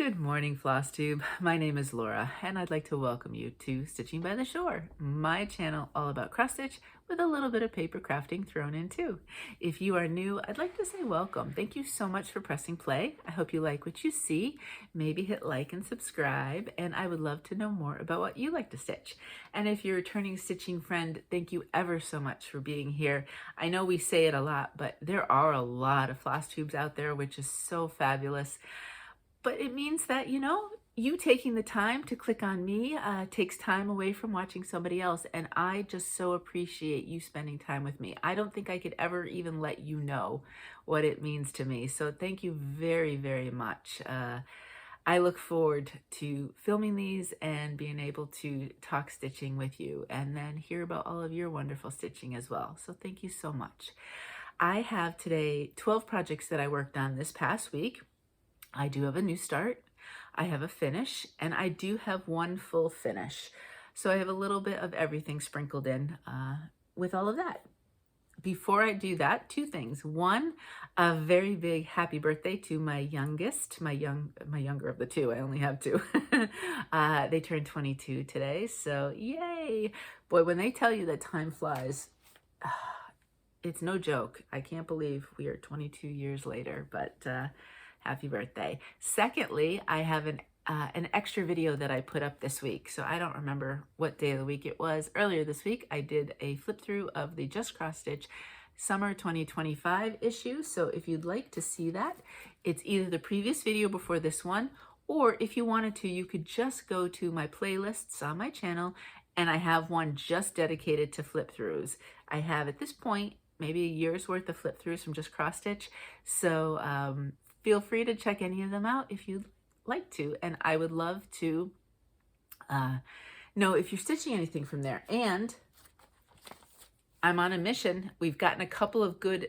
Good morning, Flosstube. My name is Laura, and I'd like to welcome you to Stitching by the Shore, my channel all about cross-stitch with a little bit of paper crafting thrown in too. If you are new, I'd like to say welcome. Thank you so much for pressing play. I hope you like what you see. Maybe hit like and subscribe, and I would love to know more about what you like to stitch. And if you're a returning stitching friend, thank you ever so much for being here. I know we say it a lot, but there are a lot of Flosstubes out there, which is so fabulous. But it means that, you taking the time to click on me takes time away from watching somebody else. And I just so appreciate you spending time with me. I don't think I could ever even let you know what it means to me. So thank you very, very much. I look forward to filming these and being able to talk stitching with you and then hear about all of your wonderful stitching as well. So thank you so much. I have today 12 projects that I worked on this past week. I do have a new start, I have a finish, and I do have one full finish. So I have a little bit of everything sprinkled in with all of that. Before I do that, two things. One, a very big happy birthday to my youngest, my younger of the two. I only have two. They turned 22 today, so yay. Boy, when they tell you that time flies, it's no joke. I can't believe we are 22 years later, but happy birthday. Secondly, I have an extra video that I put up this week. So I don't remember what day of the week it was. Earlier this week, I did a flip through of the Just Cross Stitch Summer 2025 issue. So if you'd like to see that, it's either the previous video before this one, or if you wanted to, you could just go to my playlists on my channel, and I have one just dedicated to flip throughs. I have at this point maybe a year's worth of flip throughs from Just Cross Stitch. So feel free to check any of them out if you'd like to. And I would love to know if you're stitching anything from there. And I'm on a mission. We've gotten a couple of good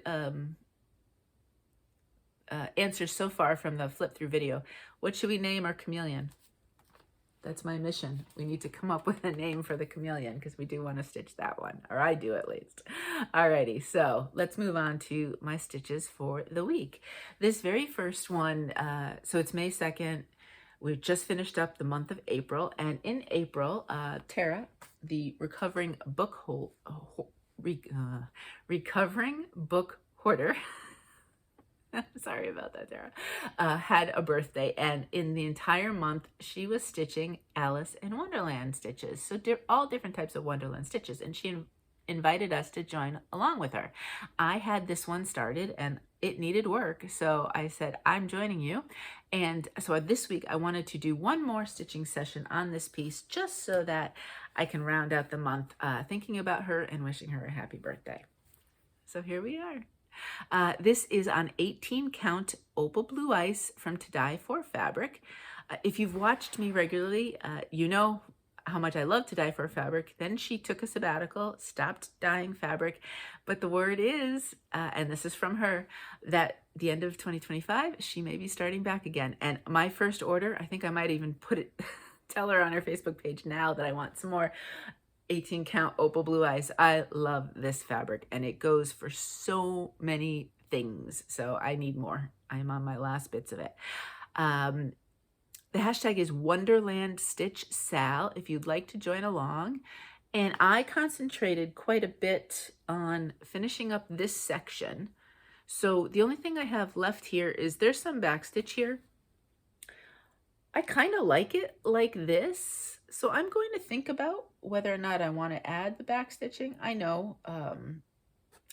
answers so far from the flip through video. What should we name our chameleon? That's my mission. We need to come up with a name for the chameleon because we do want to stitch that one, or I do at least. Alrighty, so let's move on to my stitches for the week. This very first one, so it's May 2nd. We've just finished up the month of April, and in April, Tara, the recovering book hoarder, sorry about that, Tara, had a birthday, and in the entire month she was stitching Alice in Wonderland stitches. So all different types of Wonderland stitches, and she invited us to join along with her. I had this one started and it needed work, so I said, I'm joining you. And so this week I wanted to do one more stitching session on this piece just so that I can round out the month thinking about her and wishing her a happy birthday. So here we are. This is on 18 count Opal Blue Ice from To Dye For fabric. If you've watched me regularly, you know how much I love To Dye For fabric. Then she took a sabbatical, stopped dyeing fabric, but the word is, and this is from her, that the end of 2025, she may be starting back again. And my first order, I think I might even put it, tell her on her Facebook page now that I want some more 18 count Opal Blue Ice. I love this fabric and it goes for so many things. So I need more. I'm on my last bits of it. The hashtag is Wonderland Stitch Sal if you'd like to join along. And I concentrated quite a bit on finishing up this section. So the only thing I have left here is there's some backstitch here. I kind of like it like this. So I'm going to think about whether or not I want to add the back stitching. I know,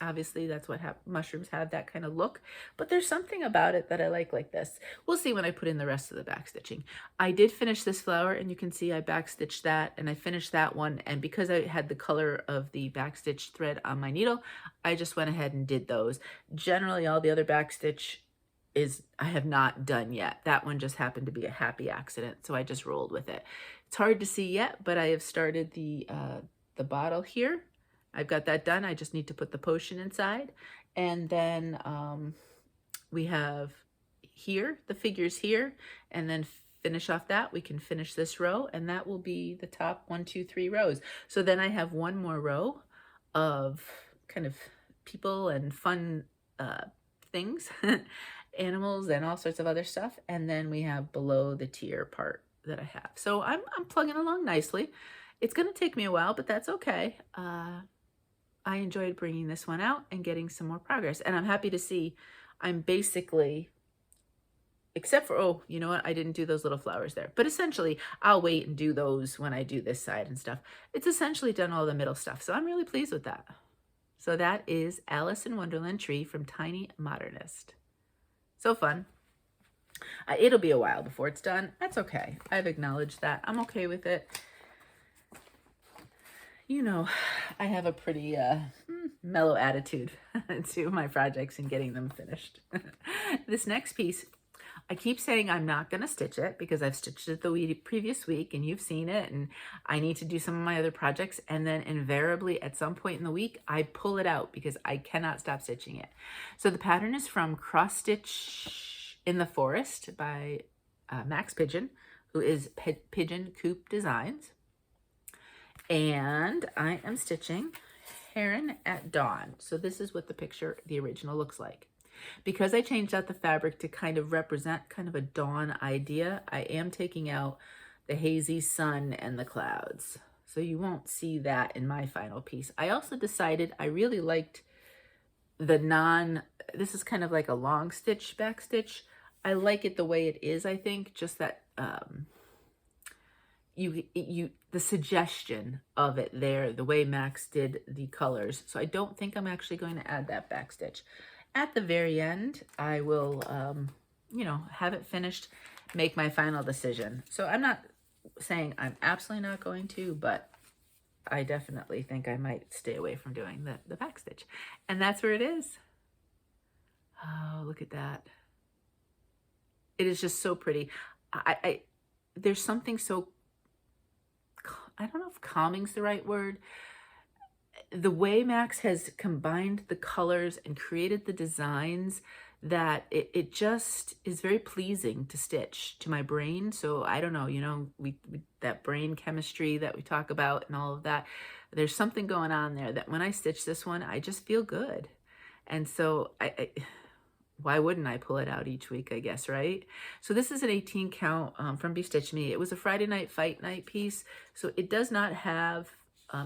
obviously that's what mushrooms have, that kind of look, but there's something about it that I like this. We'll see when I put in the rest of the back stitching. I did finish this flower, and you can see I back stitched that, and I finished that one. And because I had the color of the back stitch thread on my needle, I just went ahead and did those. Generally, all the other back stitch I have not done yet. That one just happened to be a happy accident, so I just rolled with it. It's hard to see yet, but I have started the bottle here. I've got that done. I just need to put the potion inside. And then we have here, the figures here, and then finish off that. We can finish this row, and that will be the top 1, 2, 3 rows. So then I have one more row of kind of people and fun things. animals and all sorts of other stuff. And then we have below the tier part that I have. So I'm plugging along nicely. It's going to take me a while, but that's okay. I enjoyed bringing this one out and getting some more progress. And I'm happy to see I'm basically, except for, oh, you know what? I didn't do those little flowers there. But essentially, I'll wait and do those when I do this side and stuff. It's essentially done all the middle stuff. So I'm really pleased with that. So that is Alice in Wonderland Tree from Tiny Modernist. So fun. It'll be a while before it's done. That's okay. I've acknowledged that. I'm okay with it. You know, I have a pretty mellow attitude to my projects and getting them finished. This next piece, I keep saying I'm not going to stitch it because I've stitched it the previous week and you've seen it, and I need to do some of my other projects, and then invariably at some point in the week I pull it out because I cannot stop stitching it. So the pattern is from Crossstitch in the Forest by Max Pidgeon, who is Pigeon Coop Designs. And I am stitching Heron at Dawn. So this is what the picture, the original, looks like. Because I changed out the fabric to kind of represent kind of a dawn idea, I am taking out the hazy sun and the clouds. So you won't see that in my final piece. I also decided I really liked the this is kind of like a long stitch, back stitch. I like it the way it is, I think, just that the suggestion of it there, the way Max did the colors. So I don't think I'm actually going to add that back stitch. At the very end, I will, you know, have it finished, make my final decision. So I'm not saying I'm absolutely not going to, but I definitely think I might stay away from doing the back stitch. And that's where it is. Oh, look at that. It is just so pretty. There's something so, I don't know if calming's the right word. The way Max has combined the colors and created the designs, that it just is very pleasing to stitch to my brain. So I don't know, you know, we that brain chemistry that we talk about and all of that, there's something going on there that when I stitch this one, I just feel good. And so why wouldn't I pull it out each week, I guess, right? So this is an 18 count from Bestitchme. It was a Friday night fight night piece. So it does not have,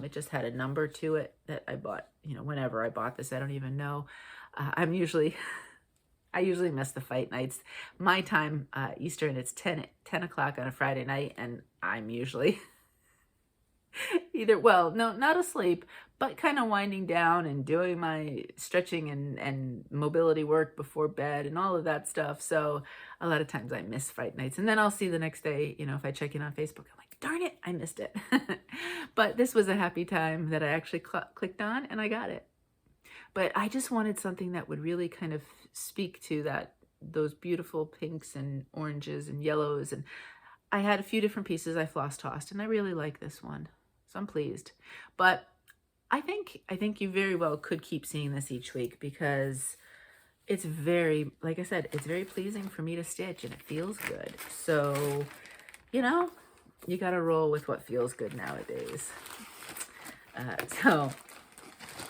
it just had a number to it that I bought, you know, whenever I bought this, I don't even know. I usually miss the fight nights. My time, Eastern, it's 10 o'clock on a Friday night, and I'm usually either, well, no, not asleep, but kind of winding down and doing my stretching and mobility work before bed and all of that stuff. So a lot of times I miss fight nights. And then I'll see the next day, you know, if I check in on Facebook, I'm like, darn it, I missed it. But this was a happy time that I actually clicked on and I got it. But I just wanted something that would really kind of speak to those beautiful pinks and oranges and yellows. And I had a few different pieces I floss tossed, and I really like this one. So I'm pleased. But I think you very well could keep seeing this each week because it's very, like I said, it's very pleasing for me to stitch and it feels good. So, you know, you got to roll with what feels good nowadays. So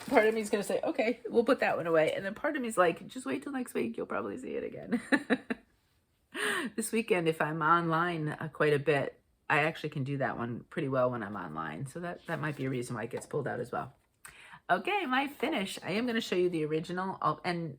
part of me is going to say, okay, we'll put that one away. And then part of me is like, just wait till next week. You'll probably see it again. This weekend, if I'm online quite a bit, I actually can do that one pretty well when I'm online. So that might be a reason why it gets pulled out as well. Okay, my finish. I am going to show you the original. And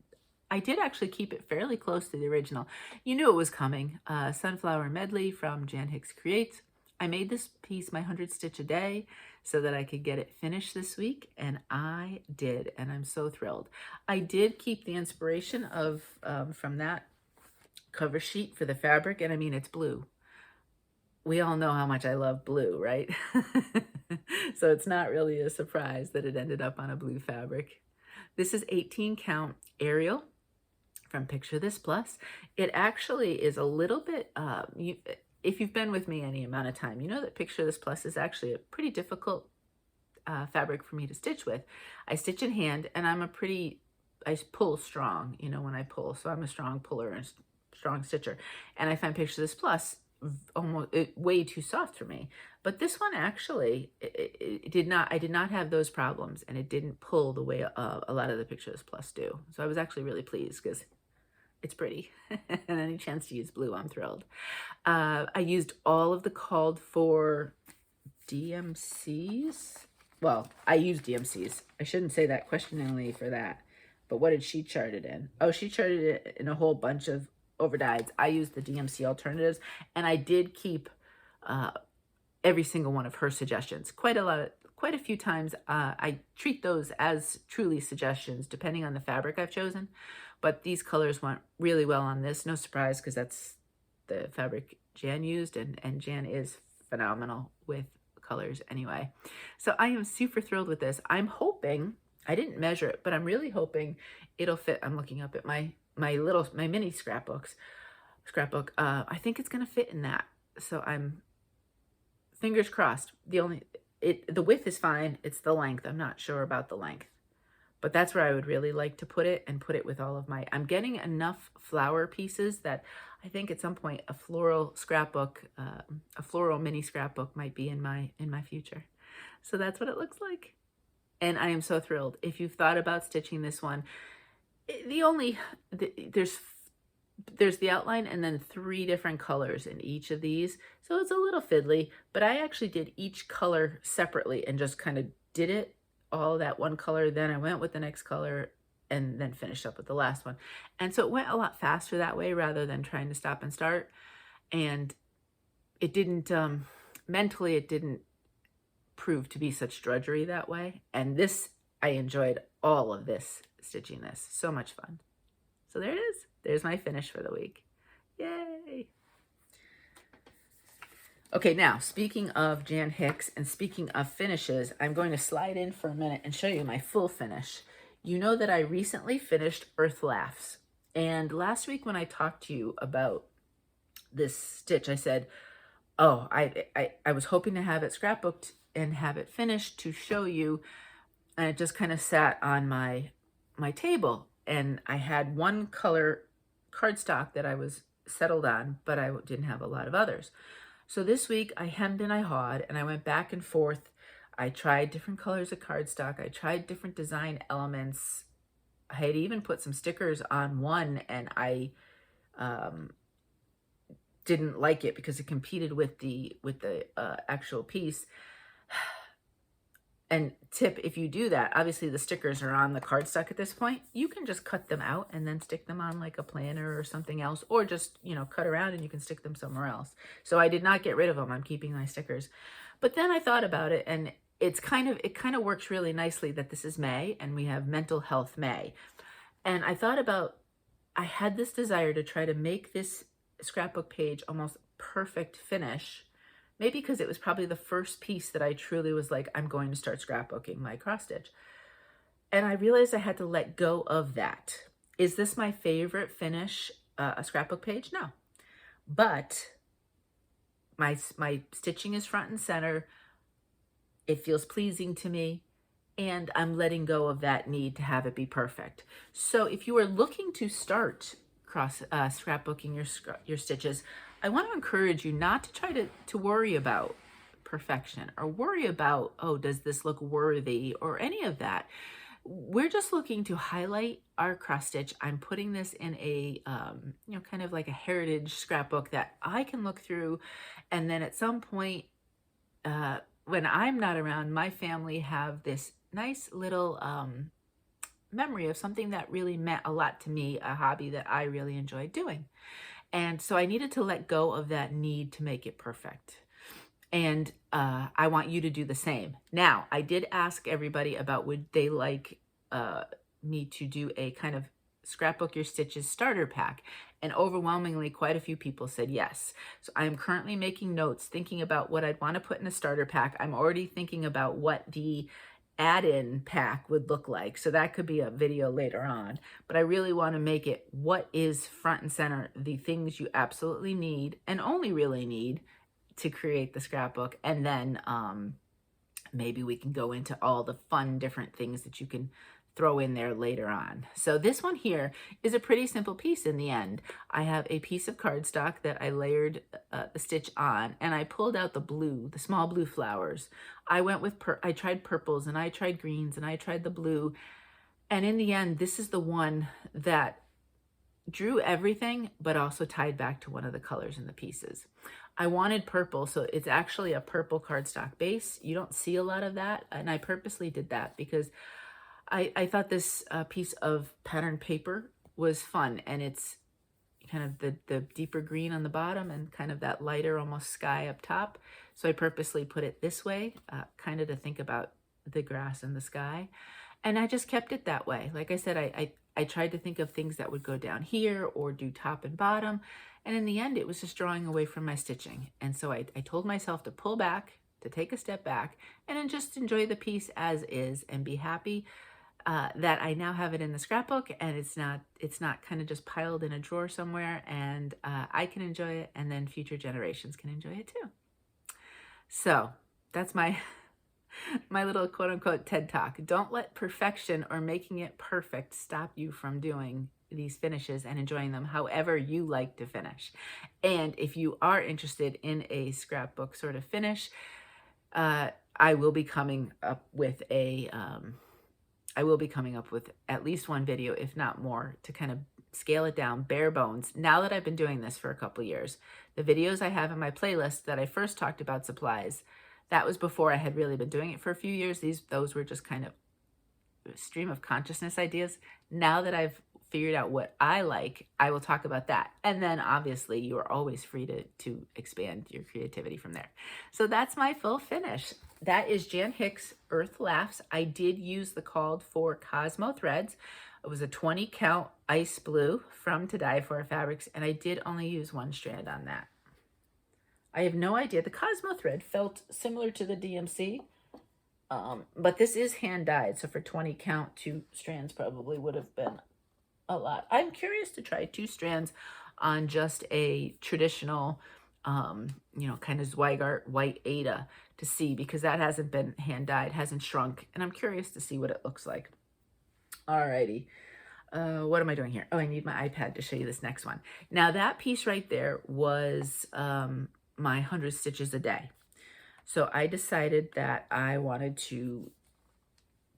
I did actually keep it fairly close to the original. You knew it was coming. Sunflower Medley from Jan Hicks Creates. I made this piece my 100 stitch a day so that I could get it finished this week, and I did, and I'm so thrilled. I did keep the inspiration of from that cover sheet for the fabric, and I mean, it's blue. We all know how much I love blue, right? So it's not really a surprise that it ended up on a blue fabric. This is 18 count Ariel from Picture This Plus. It actually is a little bit, if you've been with me any amount of time, you know that Picture This Plus is actually a pretty difficult fabric for me to stitch with. I stitch in hand, and I pull strong, you know, when I pull. So I'm a strong puller and strong stitcher. And I find Picture This Plus way too soft for me. But this one actually, I did not have those problems, and it didn't pull the way a lot of the Picture This Plus do. So I was actually really pleased because it's pretty. And any chance to use blue, I'm thrilled. I used all of the called for DMCs. Well, I use DMCs. I shouldn't say that questioningly for that. But what did she chart it in? Oh, she charted it in a whole bunch of overdyes. I used the DMC alternatives, and I did keep every single one of her suggestions. Quite a few times. I treat those as truly suggestions, depending on the fabric I've chosen. But these colors went really well on this. No surprise, because that's the fabric Jan used, and Jan is phenomenal with colors anyway. So I am super thrilled with this. I'm hoping, I didn't measure it, but I'm really hoping it'll fit. I'm looking up at my mini scrapbook. I think it's gonna fit in that. So I'm fingers crossed. The width is fine. It's the length. I'm not sure about the length. But that's where I would really like to put it, and put it with all of my, I'm getting enough flower pieces that I think at some point a floral scrapbook, a floral mini scrapbook might be in my future. So that's what it looks like. And I am so thrilled. If you've thought about stitching this one, there's the outline and then 3 different colors in each of these. So it's a little fiddly, but I actually did each color separately and just kind of did it all that one color, then I went with the next color, and then finished up with the last one. And so it went a lot faster that way rather than trying to stop and start. And it didn't, mentally, it didn't prove to be such drudgery that way. And this, I enjoyed all of this, stitching this. So much fun. So there it is. There's my finish for the week. Yay! Okay, now, speaking of Jan Hicks and speaking of finishes, I'm going to slide in for a minute and show you my full finish. You know that I recently finished Earth Laughs. And last week when I talked to you about this stitch, I said, oh, I was hoping to have it scrapbooked and have it finished to show you. And it just kind of sat on my table. And I had one color cardstock that I was settled on, but I didn't have a lot of others. So this week I hemmed and I hawed, and I went back and forth. I tried different colors of cardstock. I tried different design elements. I had even put some stickers on one, and I didn't like it because it competed with the actual piece. And tip, if you do that, obviously the stickers are on the cardstock at this point. You can just cut them out and then stick them on like a planner or something else, or just, you know, cut around and you can stick them somewhere else. So I did not get rid of them. I'm keeping my stickers. But then I thought about it, and it kind of works really nicely that this is May and we have Mental Health May. And I thought about, I had this desire to try to make this scrapbook page almost perfect finish. Maybe because it was probably the first piece that I truly was like, I'm going to start scrapbooking my cross stitch. And I realized I had to let go of that. Is this my favorite finish, a scrapbook page? No. But my stitching is front and center. It feels pleasing to me. And I'm letting go of that need to have it be perfect. So if you are looking to start scrapbooking your stitches, I want to encourage you not to try to worry about perfection or worry about, oh, does this look worthy or any of that. We're just looking to highlight our cross stitch. I'm putting this in a, kind of like a heritage scrapbook that I can look through. And then at some point, when I'm not around, my family have this nice little memory of something that really meant a lot to me, a hobby that I really enjoyed doing. And so I needed to let go of that need to make it perfect. And I want you to do the same. Now, I did ask everybody about would they like me to do a kind of scrapbook your stitches starter pack. And overwhelmingly, quite a few people said yes. So I'm currently making notes, thinking about what I'd want to put in a starter pack. I'm already thinking about what the add-in pack would look like. So that could be a video later on. But I really want to make it what is front and center, the things you absolutely need and only really need to create the scrapbook. And then maybe we can go into all the fun different things that you can throw in there later on. So this one here is a pretty simple piece in the end. I have a piece of cardstock that I layered the stitch on, and I pulled out the small blue flowers. I went with, I tried purples and I tried greens and I tried the blue. And in the end, this is the one that drew everything, but also tied back to one of the colors in the pieces. I wanted purple, so it's actually a purple cardstock base. You don't see a lot of that, and I purposely did that because I thought this piece of pattern paper was fun, and it's kind of the deeper green on the bottom and kind of that lighter almost sky up top. So I purposely put it this way, kind of to think about the grass and the sky. And I just kept it that way. Like I said, I tried to think of things that would go down here or do top and bottom. And in the end, it was just drawing away from my stitching. And so I told myself to pull back, to take a step back, and then just enjoy the piece as is and be happy that I now have it in the scrapbook, and it's not kind of just piled in a drawer somewhere, and I can enjoy it, and then future generations can enjoy it too. So that's my little quote-unquote TED Talk. Don't let perfection or making it perfect stop you from doing these finishes and enjoying them however you like to finish. And if you are interested in a scrapbook sort of finish, I will be coming up with at least one video, if not more, to kind of scale it down bare bones. Now that I've been doing this for a couple years, the videos I have in my playlist that I first talked about supplies, that was before I had really been doing it for a few years. Those were just kind of stream of consciousness ideas. Now that I've figured out what I like, I will talk about that. And then obviously you are always free to expand your creativity from there. So that's my full finish. That is Jan Hicks Earth Laughs. I did use the called for Cosmo threads. It was a 20 count ice blue from To Die For Fabrics, and I did only use one strand on that. I have no idea. The Cosmo thread felt similar to the DMC, but this is hand dyed, so for 20 count, 2 strands probably would have been a lot. I'm curious to try 2 strands on just a traditional, kind of Zweigart white Aida to see, because that hasn't been hand dyed, hasn't shrunk, and I'm curious to see what it looks like. Alrighty. What am I doing here? Oh, I need my iPad to show you this next one. Now that piece right there was my 100 stitches a day. So I decided that I wanted to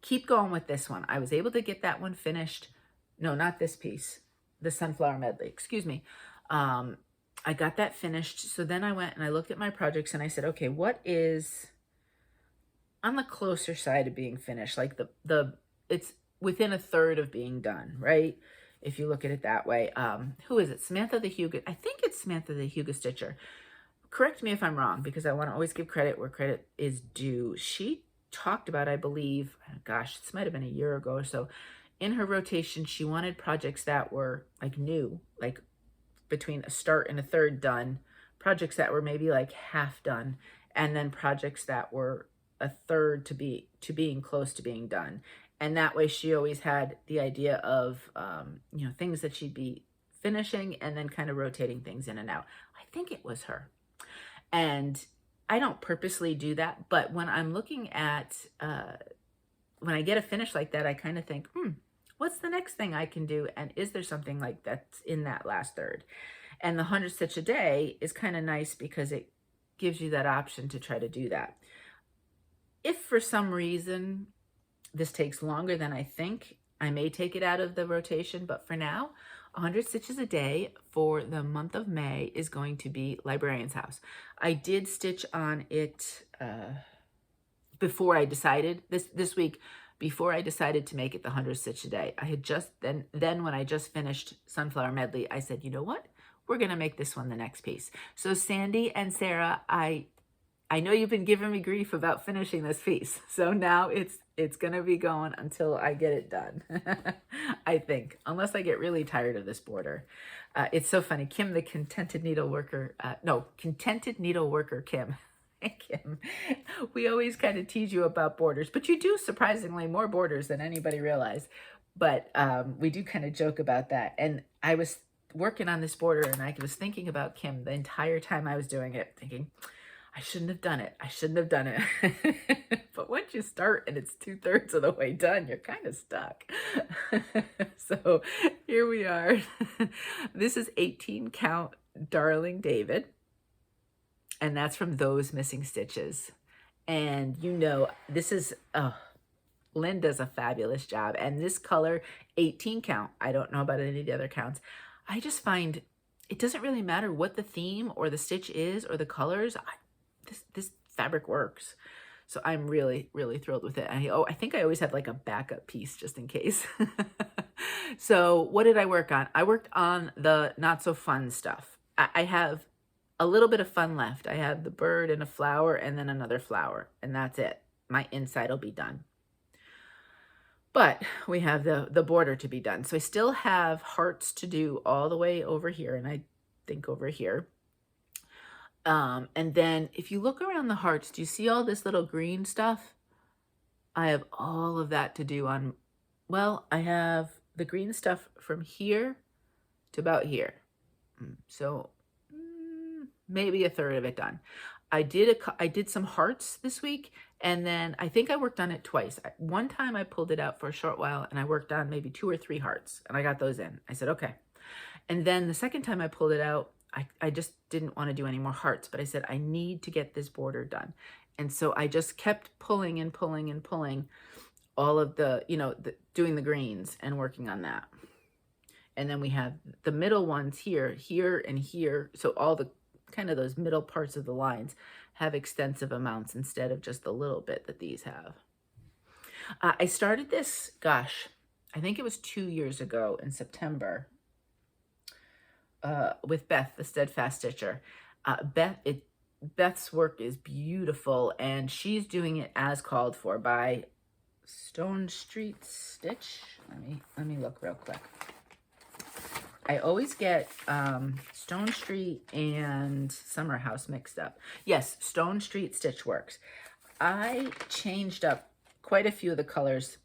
keep going with this one. I was able to get that one finished. No, not this piece, the Sunflower Medley, excuse me. I got that finished. So then I went and I looked at my projects and I said, okay, what is on the closer side of being finished? Like it's within a third of being done, right? If you look at it that way. Who is it? Samantha the Hugo. I think it's Samantha the Hugo Stitcher. Correct me if I'm wrong, because I want to always give credit where credit is due. She talked about, I believe, gosh, this might have been a year ago or so, in her rotation, she wanted projects that were like new, like between a start and a third done, projects that were maybe like half done, and then projects that were a third to being close to being done. And that way she always had the idea of, things that she'd be finishing and then kind of rotating things in and out. I think it was her. And I don't purposely do that, but when I'm looking at, when I get a finish like that, I kind of think, what's the next thing I can do? And is there something like that's in that last third? And the 100 stitch a day is kind of nice because it gives you that option to try to do that. If for some reason this takes longer than I think, I may take it out of the rotation, but for now, 100 stitches a day for the month of May is going to be Librarian's House. I did stitch on it before I decided, this week, before I decided to make it the 100 stitch a day. I had just, then when I just finished Sunflower Medley, I said, you know what? We're going to make this one the next piece. So Sandy and Sarah, I know you've been giving me grief about finishing this piece. So now it's going to be going until I get it done, I think, unless I get really tired of this border. It's so funny. Kim, the Contented Needle Worker, Contented Needle Worker, Kim. Kim, we always kind of tease you about borders, but you do surprisingly more borders than anybody realized. But we do kind of joke about that. And I was working on this border and I was thinking about Kim the entire time I was doing it, thinking, I shouldn't have done it. I shouldn't have done it. But once you start and it's 2/3 of the way done, you're kind of stuck. So here we are. This is 18 count Darling David. And that's from Those Missing Stitches. And this is, Lynn does a fabulous job. And this color, 18 count, I don't know about any of the other counts. I just find it doesn't really matter what the theme or the stitch is or the colors. This fabric works. So I'm really, really thrilled with it. I think I always have like a backup piece just in case. So what did I work on? I worked on the not so fun stuff. I have a little bit of fun left. I have the bird and a flower and then another flower, and that's it. My inside will be done. But we have the border to be done. So I still have hearts to do all the way over here, and I think over here. And then if you look around the hearts, do you see all this little green stuff? I have all of that to do on, well, I have the green stuff from here to about here. So maybe a third of it done. I did some hearts this week, and then I think I worked on it twice. One time I pulled it out for a short while, and I worked on maybe 2 or 3 hearts, and I got those in. I said, okay. And then the second time I pulled it out, I just didn't want to do any more hearts, but I said, I need to get this border done. And so I just kept pulling and pulling and pulling all of the, doing the greens and working on that. And then we have the middle ones here, here, and here. So all the kind of those middle parts of the lines have extensive amounts instead of just the little bit that these have. I started this, gosh, I think it was 2 years ago in September with Beth, the Steadfast Stitcher. Beth's work is beautiful, and she's doing it as called for by Stone Street Stitch. Let me look real quick. I always get Stone Street and Summer House mixed up. Yes, Stone Street Stitch Works. I changed up quite a few of the colors.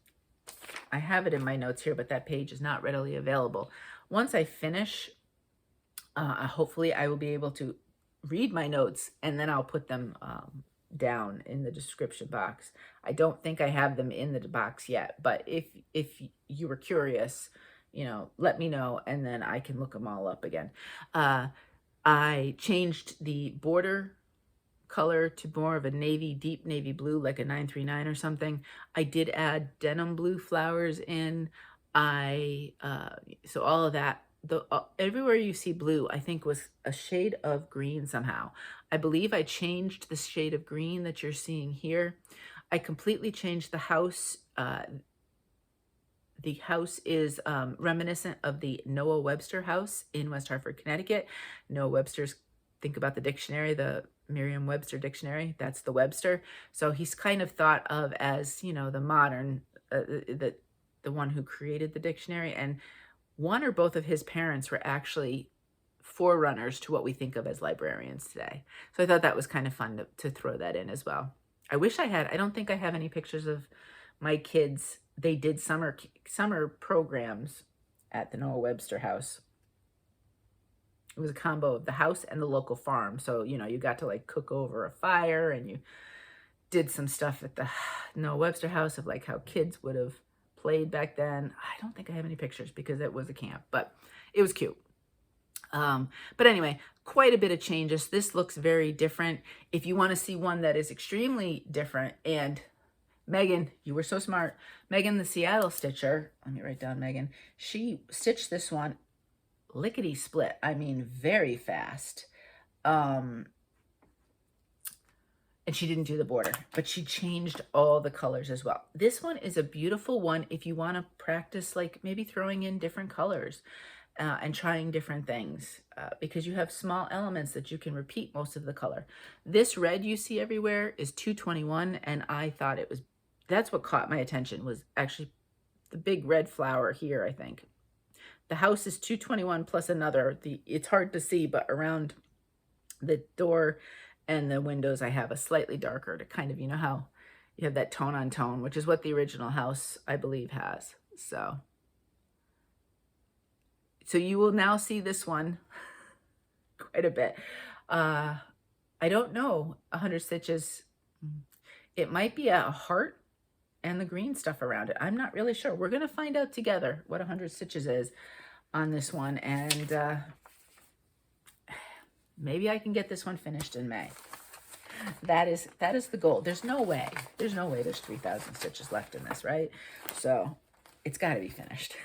I have it in my notes here, but that page is not readily available. Once I finish, hopefully I will be able to read my notes, and then I'll put them down in the description box. I don't think I have them in the box yet, but if you were curious, let me know, and then I can look them all up again. I changed the border color to more of a deep navy blue, like a 939 or something. I did add denim blue flowers in. So all of that, everywhere you see blue, I think was a shade of green somehow. I believe I changed the shade of green that you're seeing here. I completely changed the house. The house is reminiscent of the Noah Webster house in West Hartford, Connecticut. Noah Webster's, think about the dictionary, the Merriam-Webster dictionary, that's the Webster. So he's kind of thought of as, the modern, the one who created the dictionary. And one or both of his parents were actually forerunners to what we think of as librarians today. So I thought that was kind of fun to throw that in as well. I wish I don't think I have any pictures of my kids. They did summer programs at the Noah Webster house. It was a combo of the house and the local farm. So, you got to like cook over a fire, and you did some stuff at the Noah Webster house of like how kids would have played back then. I don't think I have any pictures because it was a camp, but it was cute. But anyway, quite a bit of changes. This looks very different. If you want to see one that is extremely different, and Megan, you were so smart. Megan, the Seattle Stitcher, let me write down Megan. She stitched this one lickety split. I mean, very fast. And she didn't do the border, but she changed all the colors as well. This one is a beautiful one if you want to practice, like maybe throwing in different colors and trying different things because you have small elements that you can repeat most of the color. This red you see everywhere is 221, and I thought that's what caught my attention, was actually the big red flower here, I think. The house is 221 plus another. It's hard to see, but around the door and the windows, I have a slightly darker to kind of, how you have that tone on tone, which is what the original house, I believe, has. So you will now see this one quite a bit. I don't know, 100 stitches. It might be a heart and the green stuff around it. I'm not really sure. We're going to find out together what 100 stitches is on this one. And maybe I can get this one finished in May. That is the goal. There's no way there's 3,000 stitches left in this, right? So it's got to be finished.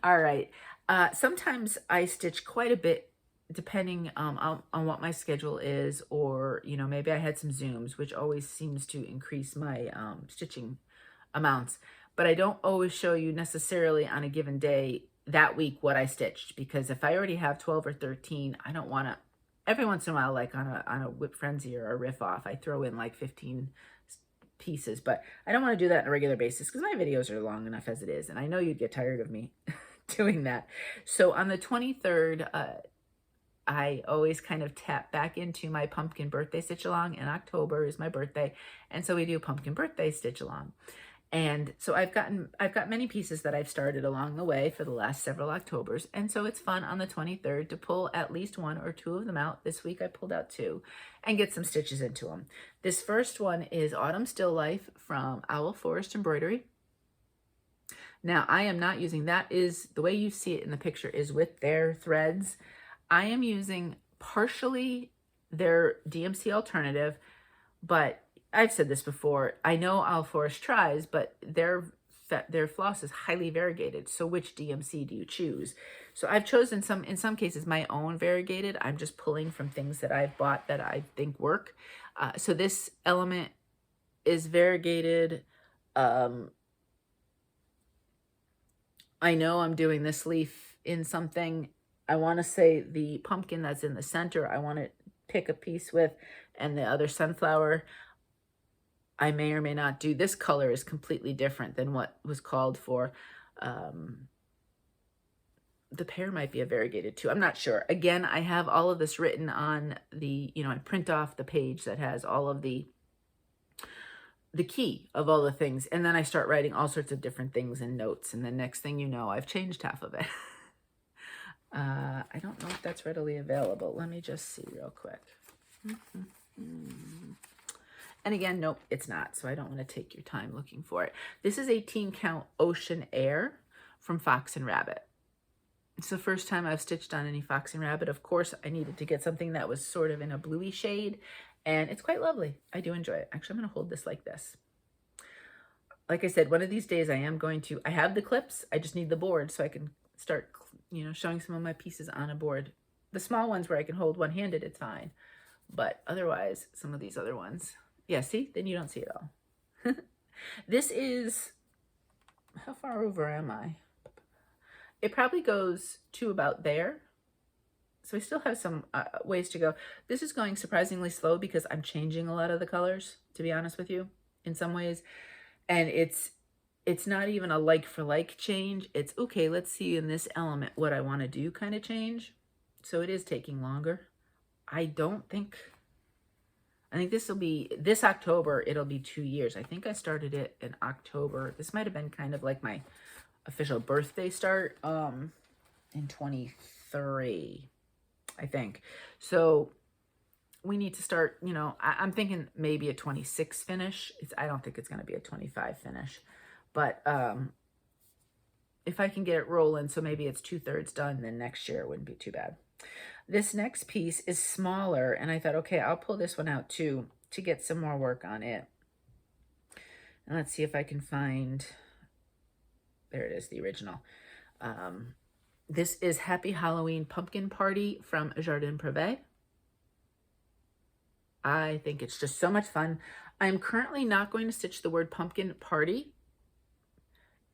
All right. Sometimes I stitch quite a bit depending on what my schedule is, or, you know, maybe I had some Zooms, which always seems to increase my stitching amounts. But I don't always show you necessarily on a given day that week what I stitched, because if I already have 12 or 13, I don't want to, every once in a while, like on a whip frenzy or a riff off, I throw in like 15 pieces, but I don't want to do that on a regular basis because my videos are long enough as it is, and I know you'd get tired of me doing that. So on the 23rd, I always kind of tap back into my pumpkin birthday stitch along, and October is my birthday, and so we do pumpkin birthday stitch along. And so I've got many pieces that I've started along the way for the last several Octobers, and so it's fun on the 23rd to pull at least one or two of them out. This week I pulled out two and get some stitches into them. This first one is Autumn Still Life from Owl Forest Embroidery. Now I am not using, that is the way you see it in the picture is with their threads. I am using partially their DMC alternative, but I've said this before, I know Owl Forest tries, but their floss is highly variegated. So which DMC do you choose? So I've chosen in some cases my own variegated. I'm just pulling from things that I've bought that I think work. So this element is variegated. I know I'm doing this leaf in something. I want to say the pumpkin that's in the center, I want to pick a piece with, and the other sunflower, I may or may not do. This color is completely different than what was called for. The pear might be a variegated too. I'm not sure. Again, I have all of this written on the, you know, I print off the page that has all of the key of all the things. And then I start writing all sorts of different things and notes. And the next thing you know, I've changed half of it. I don't know if that's readily available. Let me just see real quick. And again, nope, it's not. So I don't want to take your time looking for it. This is 18 count Ocean Air from Fox and Rabbit. It's the first time I've stitched on any Fox and Rabbit. Of course, I needed to get something that was sort of in a bluey shade, and it's quite lovely. I do enjoy it. Actually, I'm going to hold this like this. Like I said, one of these days I have the clips. I just need the board so I can start, you know, showing some of my pieces on a board. The small ones where I can hold one-handed, it's fine. But otherwise, some of these other ones, yeah, see? Then you don't see it all. This is, how far over am I? It probably goes to about there. So I still have some ways to go. This is going surprisingly slow because I'm changing a lot of the colors, to be honest with you, in some ways. And it's not even a like for like change. It's, okay, let's see in this element what I want to do kind of change. So it is taking longer. I think this will be, this October, it'll be 2 years. I think I started it in October. This might have been kind of like my official birthday start in 23, I think. So we need to start, you know, I'm thinking maybe a 26 finish. I don't think it's going to be a 25 finish. But if I can get it rolling, so maybe it's 2/3 done, then next year it wouldn't be too bad. This next piece is smaller, and I thought, okay, I'll pull this one out too to get some more work on it. And let's see if I can find, there it is, the original. This is Happy Halloween Pumpkin Party from Jardin Prive. I think it's just so much fun. I'm currently not going to stitch the word pumpkin party,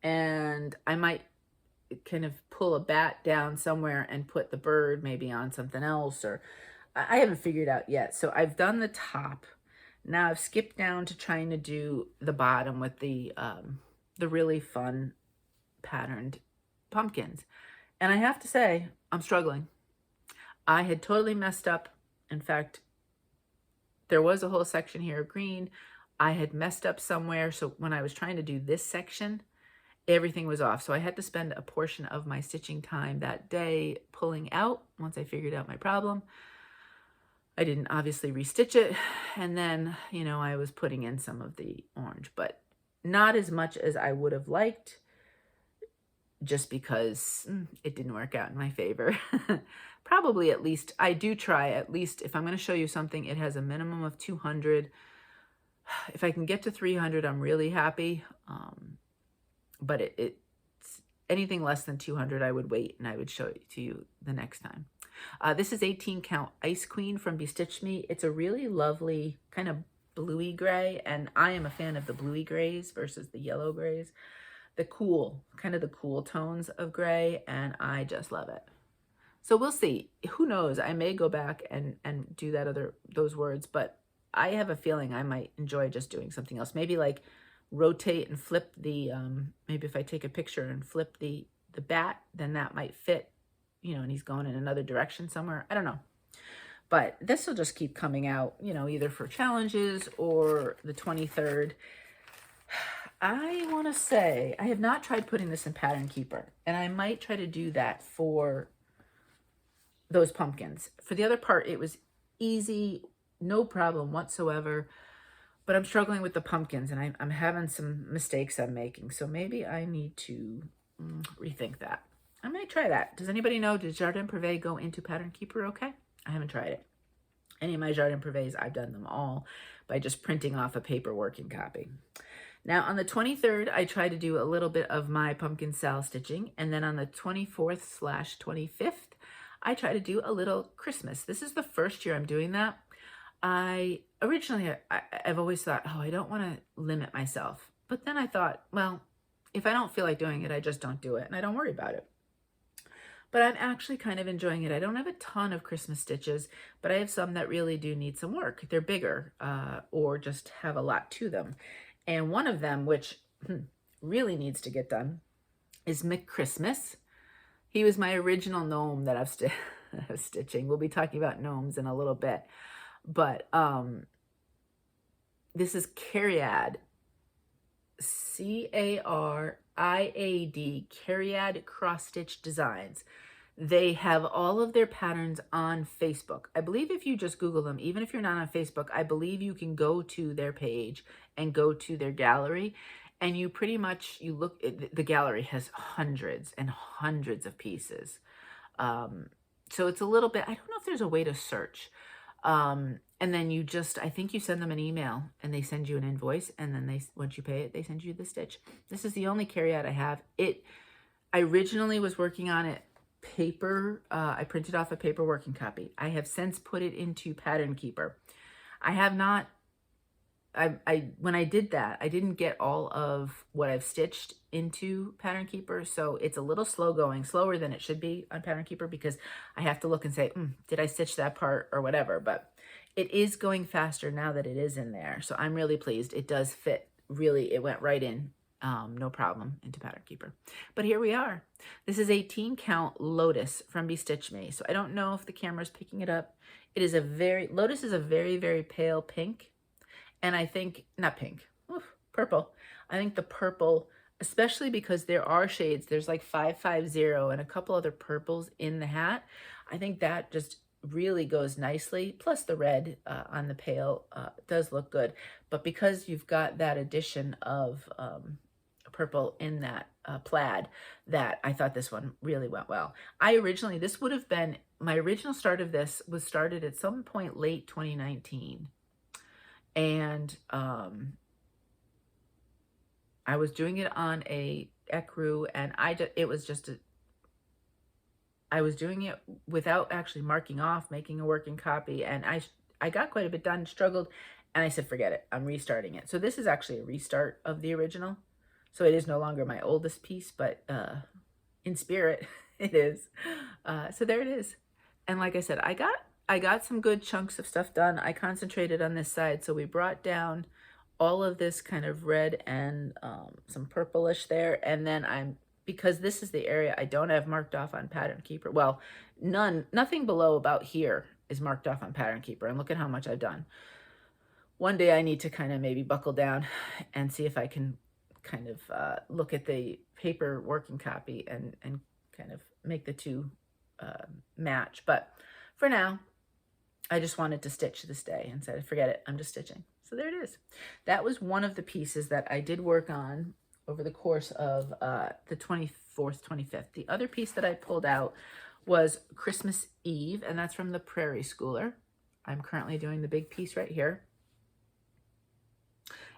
and I might kind of pull a bat down somewhere and put the bird maybe on something else, or I haven't figured out yet. So I've done the top. Now I've skipped down to trying to do the bottom with the really fun patterned pumpkins. And I have to say, I'm struggling. I had totally messed up. In fact, there was a whole section here of green. I had messed up somewhere. So when I was trying to do this section, everything was off. So I had to spend a portion of my stitching time that day pulling out once I figured out my problem. I didn't obviously restitch it. And then, you know, I was putting in some of the orange, but not as much as I would have liked, just because it didn't work out in my favor. Probably at least, I do try at least, if I'm going to show you something, it has a minimum of 200. If I can get to 300, I'm really happy. But anything less than 200, I would wait and I would show it to you the next time. This is 18 count Ice Queen from Bestitchme. It's a really lovely kind of bluey gray, and I am a fan of the bluey grays versus the yellow grays. The cool, kind of the cool tones of gray, and I just love it. So we'll see. Who knows? I may go back and do those words, but I have a feeling I might enjoy just doing something else. Maybe like rotate and flip the, maybe if I take a picture and flip the bat, then that might fit, you know, and he's going in another direction somewhere. I don't know. But this will just keep coming out, you know, either for challenges or the 23rd. I want to say, I have not tried putting this in Pattern Keeper, and I might try to do that for those pumpkins. For the other part, it was easy, no problem whatsoever, but I'm struggling with the pumpkins, and I'm having some mistakes I'm making, so maybe I need to rethink that. I might try that. Does anybody know, did Jardin Prive go into Pattern Keeper okay? I haven't tried it. Any of my Jardin Prives, I've done them all by just printing off a paper working copy. Now on the 23rd, I tried to do a little bit of my pumpkin style stitching, and then on the 24th/25th, I try to do a little Christmas. This is the first year I'm doing that. I've always thought, oh, I don't want to limit myself. But then I thought, well, if I don't feel like doing it, I just don't do it, and I don't worry about it. But I'm actually kind of enjoying it. I don't have a ton of Christmas stitches, but I have some that really do need some work. They're bigger or just have a lot to them. And one of them, which really needs to get done, is McChristmas. He was my original gnome that I'm stitching. We'll be talking about gnomes in a little bit. But this is Cariad, C-A-R-I-A-D, Cariad Crossstitch Designs. They have all of their patterns on Facebook. I believe if you just Google them, even if you're not on Facebook, I believe you can go to their page and go to their gallery, and you pretty much, you look, the gallery has hundreds and hundreds of pieces. So it's a little bit, I don't know if there's a way to search. And then you just, I think you send them an email and they send you an invoice, and then once you pay it, they send you the stitch. This is the only Cariad I have. I originally was working on it paper. I printed off a paper working copy. I have since put it into Pattern Keeper. I have not, when I did that, I didn't get all of what I've stitched into Pattern Keeper, so it's a little slow going, slower than it should be on Pattern Keeper, because I have to look and say, did I stitch that part or whatever, but it is going faster now that it is in there, so I'm really pleased. It does fit, really, it went right in, no problem, into Pattern Keeper. But here we are. This is 18 count Lotus from Bestitchme, so I don't know if the camera's picking it up. It is Lotus is a very, very pale pink. And I think, not pink, purple. I think the purple, especially because there are shades, there's like 550 and a couple other purples in the hat. I think that just really goes nicely. Plus the red on the pail does look good. But because you've got that addition of purple in that plaid, that I thought this one really went well. This would have been, my original start of this was started at some point late 2019. And I was doing it on a ecru, and I was doing it without actually marking off, making a working copy, and I got quite a bit done, struggled, and I said, forget it, I'm restarting it. So this is actually a restart of the original. So it is no longer my oldest piece, but in spirit, it is. So there it is. And like I said, I got some good chunks of stuff done. I concentrated on this side. So we brought down all of this kind of red and some purplish there. And then because this is the area I don't have marked off on Pattern Keeper. Well, nothing below about here is marked off on Pattern Keeper. And look at how much I've done. One day I need to kind of maybe buckle down and see if I can kind of look at the paper working copy and kind of make the two match. But for now, I just wanted to stitch this day and said, forget it, I'm just stitching. So there it is. That was one of the pieces that I did work on over the course of the 24th, 25th. The other piece that I pulled out was Christmas Eve, and that's from the Prairie Schooler. I'm currently doing the big piece right here.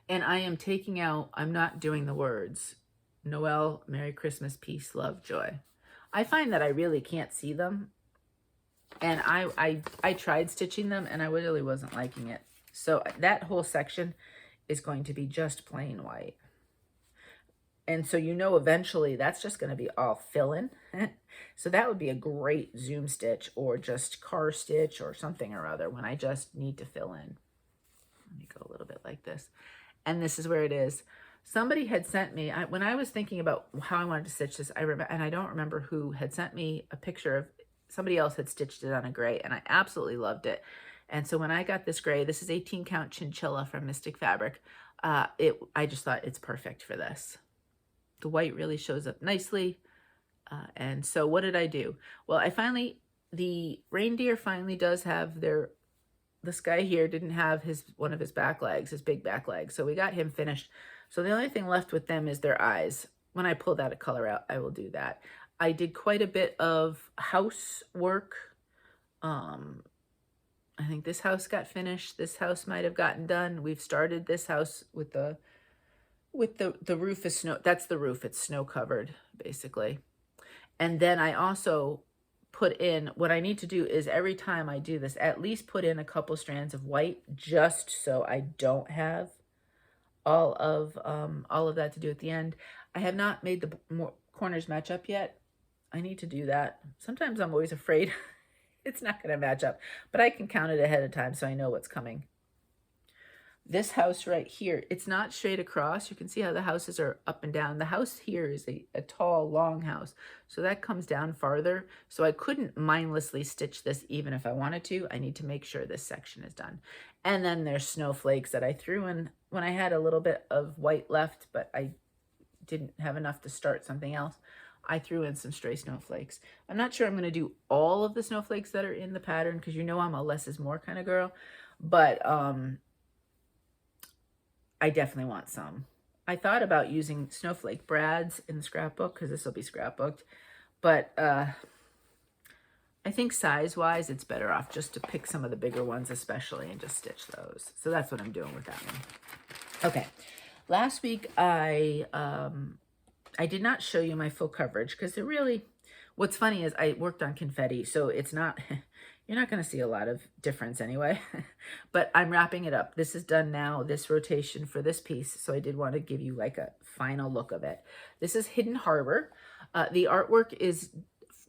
And I am taking out, I'm not doing the words. Noel, Merry Christmas, Peace, Love, Joy. I find that I really can't see them. And I tried stitching them and I really wasn't liking it. So that whole section is going to be just plain white. And so you know eventually that's just going to be all fill-in. So that would be a great zoom stitch or just car stitch or something or other when I just need to fill in. Let me go a little bit like this. And this is where it is. Somebody had sent me, when I was thinking about how I wanted to stitch this, I remember, and I don't remember who had sent me a picture of, somebody else had stitched it on a gray, and I absolutely loved it. And so when I got this gray, this is 18 count Chinchilla from Mystic Fabric. I just thought it's perfect for this. The white really shows up nicely. And so what did I do? Well, the reindeer finally does have this guy here didn't have one of his back legs, his big back legs. So we got him finished. So the only thing left with them is their eyes. When I pull that color out, I will do that. I did quite a bit of housework. I think this house got finished. This house might have gotten done. We've started this house with the roof is snow. That's the roof. It's snow covered, basically. And then I also put in, what I need to do is every time I do this, at least put in a couple strands of white, just so I don't have all of that to do at the end. I have not made the corners match up yet. I need to do that. Sometimes I'm always afraid it's not going to match up, but I can count it ahead of time so I know what's coming. This house right here, it's not straight across. You can see how the houses are up and down. The house here is a tall, long house, so that comes down farther. So I couldn't mindlessly stitch this even if I wanted to. I need to make sure this section is done. And then there's snowflakes that I threw in when I had a little bit of white left, but I didn't have enough to start something else. I threw in some stray snowflakes. I'm not sure I'm going to do all of the snowflakes that are in the pattern because you know I'm a less is more kind of girl, but I definitely want some. I thought about using snowflake brads in the scrapbook because this will be scrapbooked, but I think size-wise it's better off just to pick some of the bigger ones especially and just stitch those. So that's what I'm doing with that one. Okay, last week I did not show you my full coverage because it really, what's funny is I worked on confetti, so it's not, you're not going to see a lot of difference anyway, but I'm wrapping it up. This is done now, this rotation for this piece, so I did want to give you like a final look of it. This is Hidden Harbor. The artwork is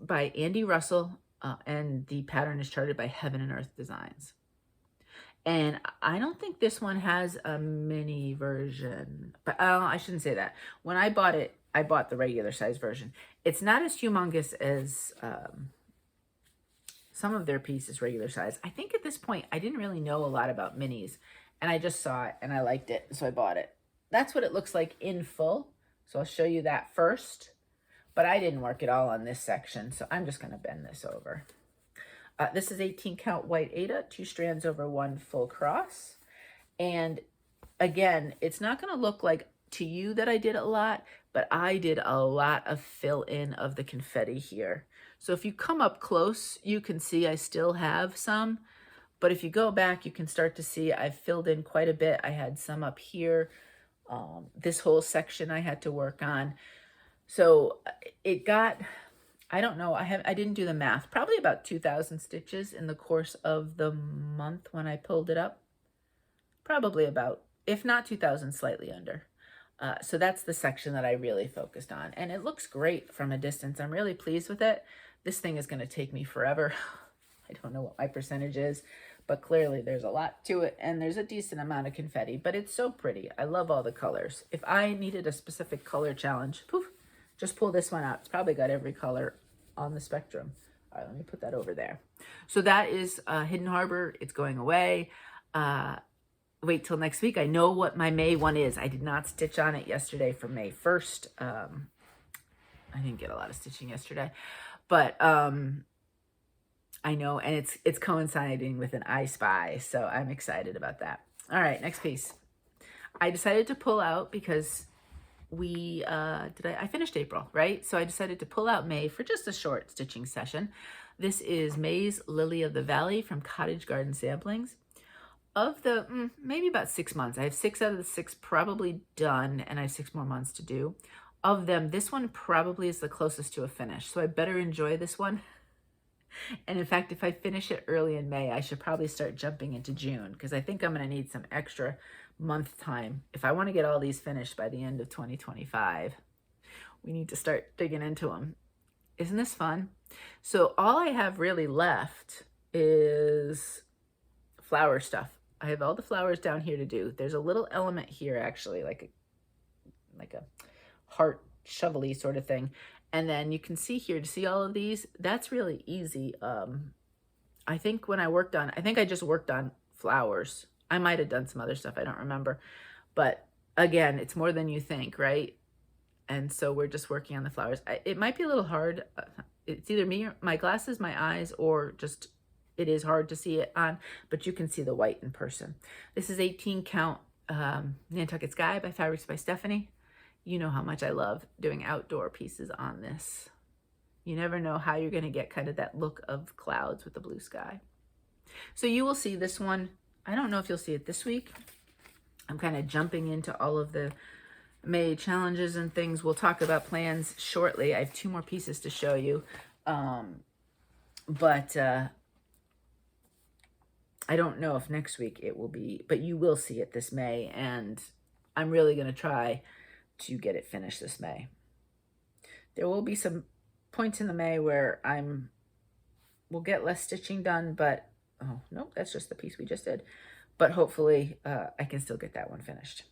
by Andy Russell, and the pattern is charted by Heaven and Earth Designs. And I don't think this one has a mini version, but I shouldn't say that. When I bought it, I bought the regular size version. It's not as humongous as some of their pieces regular size. I think at this point, I didn't really know a lot about minis, and I just saw it and I liked it, so I bought it. That's what it looks like in full. So I'll show you that first, but I didn't work it all on this section, so I'm just gonna bend this over. This is 18 count white Aida, 2 strands over 1 full cross. And again, it's not gonna look like to you that I did a lot, but I did a lot of fill in of the confetti here. So if you come up close, you can see I still have some, but if you go back, you can start to see I've filled in quite a bit. I had some up here. This whole section I had to work on. So it got, I don't know, I didn't do the math, probably about 2,000 stitches in the course of the month when I pulled it up. Probably about, if not 2,000, slightly under. So that's the section that I really focused on. And it looks great from a distance. I'm really pleased with it. This thing is going to take me forever. I don't know what my percentage is, but clearly there's a lot to it. And there's a decent amount of confetti, but it's so pretty. I love all the colors. If I needed a specific color challenge, poof, just pull this one out. It's probably got every color on the spectrum. All right, let me put that over there. So that is Hidden Harbor. It's going away. Wait till next week. I know what my May one is. I did not stitch on it yesterday for May 1st. I didn't get a lot of stitching yesterday, but I know, and it's coinciding with an I Spy, so I'm excited about that. All right, next piece. I decided to pull out because I finished April, right? So I decided to pull out May for just a short stitching session. This is May's Lily of the Valley from Cottage Garden Samplings. Of the, maybe about 6 months. I have 6 out of the 6 probably done, and I have 6 more months to do. of them, this one probably is the closest to a finish. So I better enjoy this one. And in fact, if I finish it early in May, I should probably start jumping into June, because I think I'm going to need some extra month time. If I want to get all these finished by the end of 2025, we need to start digging into them. Isn't this fun? So all I have really left is flower stuff. I have all the flowers down here to do. There's a little element here, actually, like a heart shovel-y sort of thing. And then you can see here, to see all of these, that's really easy. I think when I worked on, I think I just worked on flowers. I might have done some other stuff, I don't remember. But again, it's more than you think, right? And so we're just working on the flowers. It might be a little hard. It's either me, or my glasses, my eyes, or just it is hard to see it on, but you can see the white in person. This is 18 count Nantucket Sky by Fabrics by Stephanie. You know how much I love doing outdoor pieces on this. You never know how you're going to get kind of that look of clouds with the blue sky. So you will see this one. I don't know if you'll see it this week. I'm kind of jumping into all of the May challenges and things. We'll talk about plans shortly. I have 2 more pieces to show you. But I don't know if next week it will be, but you will see it this May, and I'm really going to try to get it finished this May. There will be some points in the May where we'll get less stitching done, but oh no, that's just the piece we just did. But hopefully I can still get that one finished.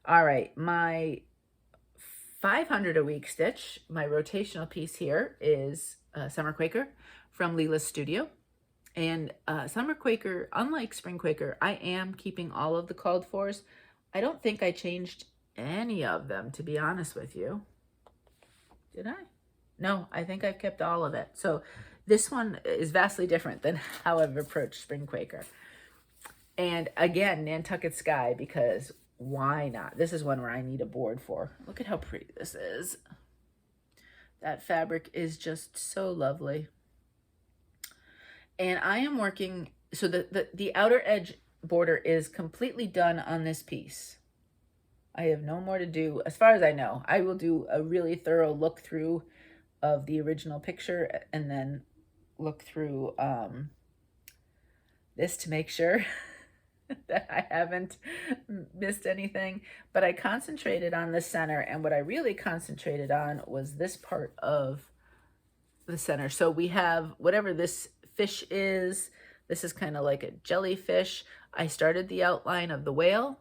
All right, my 500 a week stitch, my rotational piece here is Summer Quaker from Leela's Studio. And Summer Quaker, unlike Spring Quaker, I am keeping all of the called fors. I don't think I changed any of them, to be honest with you. Did I? No, I think I've kept all of it. So this one is vastly different than how I've approached Spring Quaker. And again, Nantucket Sky, because why not? This is one where I need a board for. Look at how pretty this is. That fabric is just so lovely. And I am working, so the outer edge border is completely done on this piece. I have no more to do, as far as I know. I will do a really thorough look through of the original picture and then look through this to make sure that I haven't missed anything. But I concentrated on the center, and what I really concentrated on was this part of the center. So we have whatever this fish is. This is kind of like a jellyfish. I started the outline of the whale.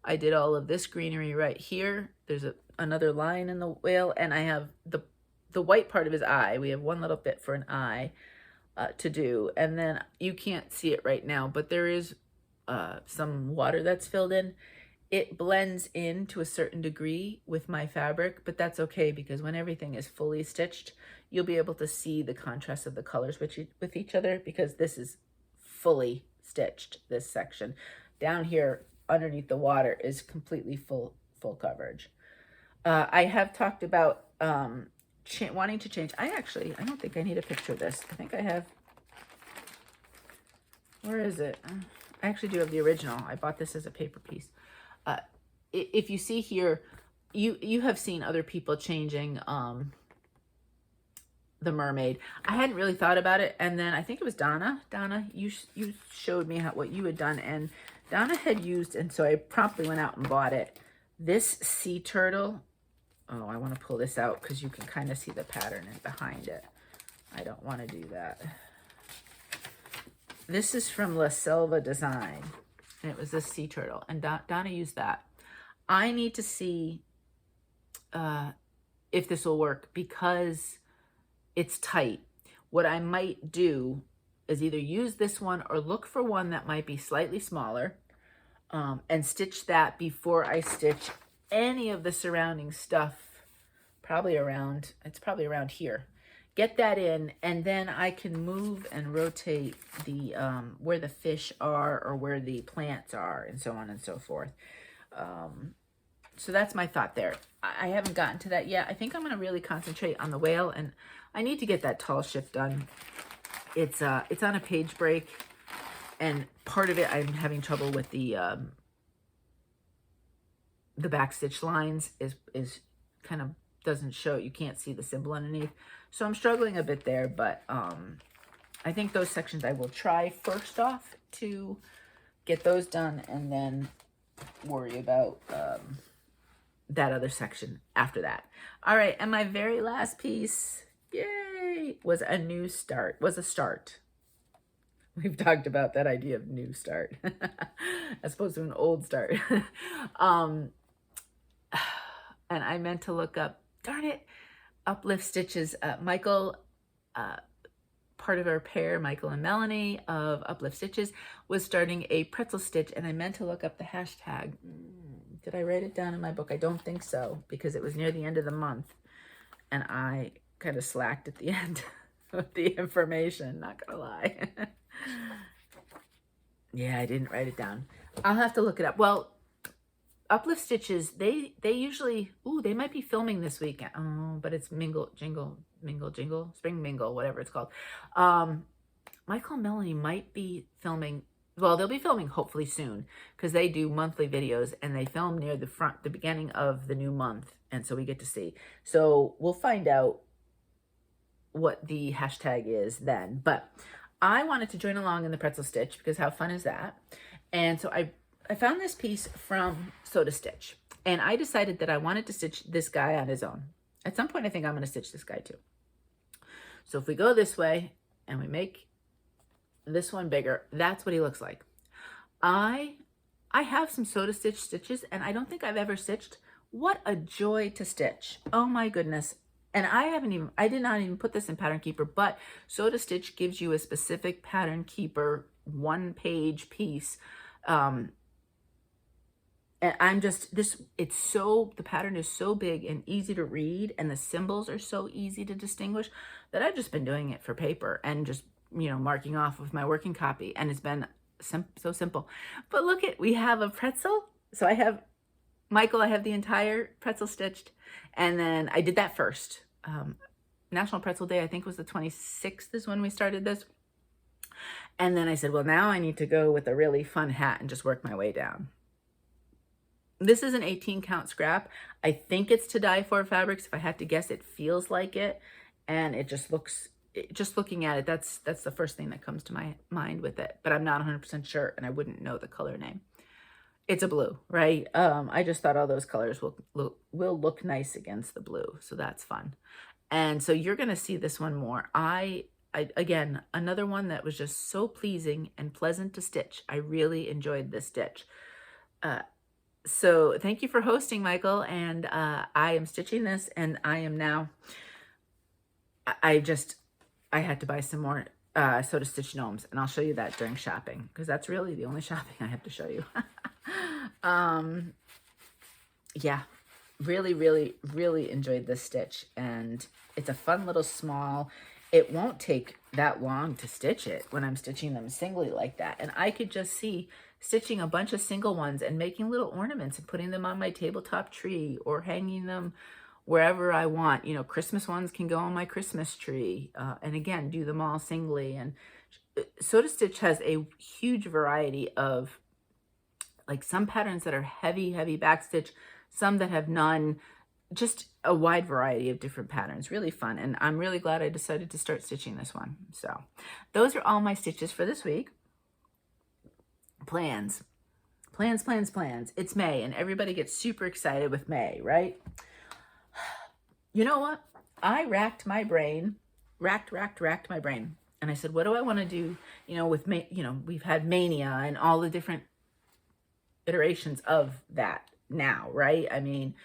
I did all of this greenery right here. There's another line in the whale, and I have the white part of his eye. We have one little bit for an eye to do, and then you can't see it right now, but there is some water that's filled in. It blends in to a certain degree with my fabric, but that's okay, because when everything is fully stitched, you'll be able to see the contrast of the colors with each other, because this is fully stitched, this section. Down here underneath the water is completely full coverage. I have talked about wanting to change. I don't think I need a picture of this. I think I have, where is it? I actually do have the original. I bought this as a paper piece. If you see here, you have seen other people changing the mermaid. I hadn't really thought about it, and then I think it was Donna. Donna, you showed me what you had done, and Donna had used, and so I promptly went out and bought it. This sea turtle. Oh, I want to pull this out because you can kind of see the pattern behind it. I don't want to do that. This is from La Selva Design, and it was this sea turtle, and Donna used that. I need to see if this will work, because it's tight. What I might do is either use this one or look for one that might be slightly smaller, and stitch that before I stitch any of the surrounding stuff. It's probably around here. Get that in, and then I can move and rotate the where the fish are or where the plants are, and so on and so forth. So that's my thought there. I haven't gotten to that yet. I think I'm going to really concentrate on the whale, and I need to get that tall shift done. It's on a page break, and part of it I'm having trouble with the back stitch lines is kind of doesn't show, you can't see the symbol underneath. So I'm struggling a bit there, but I think those sections I will try first off to get those done and then worry about that other section after that. All right, and my very last piece, yay, was a start. We've talked about that idea of new start as opposed to an old start. And I meant to look up, darn it, Uplift Stitches. Michael, part of our pair, Michael and Melanie of Uplift Stitches, was starting a Pretzel Stitch, and I meant to look up the hashtag. Did I write it down in my book? I don't think so, because it was near the end of the month, and I kind of slacked at the end with the information, not gonna lie. Yeah, I didn't write it down. I'll have to look it up. Well, Uplift Stitches, they usually, they might be filming this weekend. Oh, but it's Jingle, Spring Mingle, whatever it's called. Michael and Melanie might be filming, well, they'll be filming hopefully soon, because they do monthly videos, and they film near the beginning of the new month, and so we get to see. So we'll find out what the hashtag is then. But I wanted to join along in the Pretzel Stitch, because how fun is that? And so I found this piece from Lotus Stitch, and I decided that I wanted to stitch this guy on his own. At some point, I think I'm going to stitch this guy too. So if we go this way and we make this one bigger, that's what he looks like. I have some Lotus Stitch stitches, and I don't think I've ever stitched. What a joy to stitch. Oh my goodness. And I did not even put this in Pattern Keeper, but Lotus Stitch gives you a specific Pattern Keeper 1-page piece. And I'm just, the pattern is so big and easy to read, and the symbols are so easy to distinguish, that I've just been doing it for paper and just, marking off with my working copy. And it's been so simple. But look we have a pretzel. So I have, Michael, I have the entire pretzel stitched. And then I did that first. National Pretzel Day, I think, was the 26th is when we started this. And then I said, well, now I need to go with a really fun hat and just work my way down. This is an 18 count scrap. I think it's to dye for fabrics. If I had to guess, it feels like it. And it just looks, just looking at it, that's the first thing that comes to my mind with it. But I'm not 100% sure, and I wouldn't know the color name. It's a blue, right? I just thought all those colors will look nice against the blue. So that's fun. And so you're going to see this one more. Again, another one that was just so pleasing and pleasant to stitch. I really enjoyed this stitch. So thank you for hosting, Michael. And I am stitching this, and I am now, I had to buy some more Lotus Stitch gnomes, and I'll show you that during shopping, because that's really the only shopping I have to show you. Yeah, really enjoyed this stitch, and it's a fun little small. It won't take that long to stitch it when I'm stitching them singly like that, and I could just see stitching a bunch of single ones and making little ornaments and putting them on my tabletop tree or hanging them wherever I want. Christmas ones can go on my Christmas tree, and again, do them all singly. And Lotus Stitch has a huge variety of, like, some patterns that are heavy backstitch, some that have none, just a wide variety of different patterns. Really fun, and I'm really glad I decided to start stitching this one. So those are all my stitches for this week. Plans. It's May, and everybody gets super excited with May, right? You know what? I racked my brain, racked my brain. And I said, what do I want to do? With May, we've had Mania and all the different iterations of that now, right? I mean,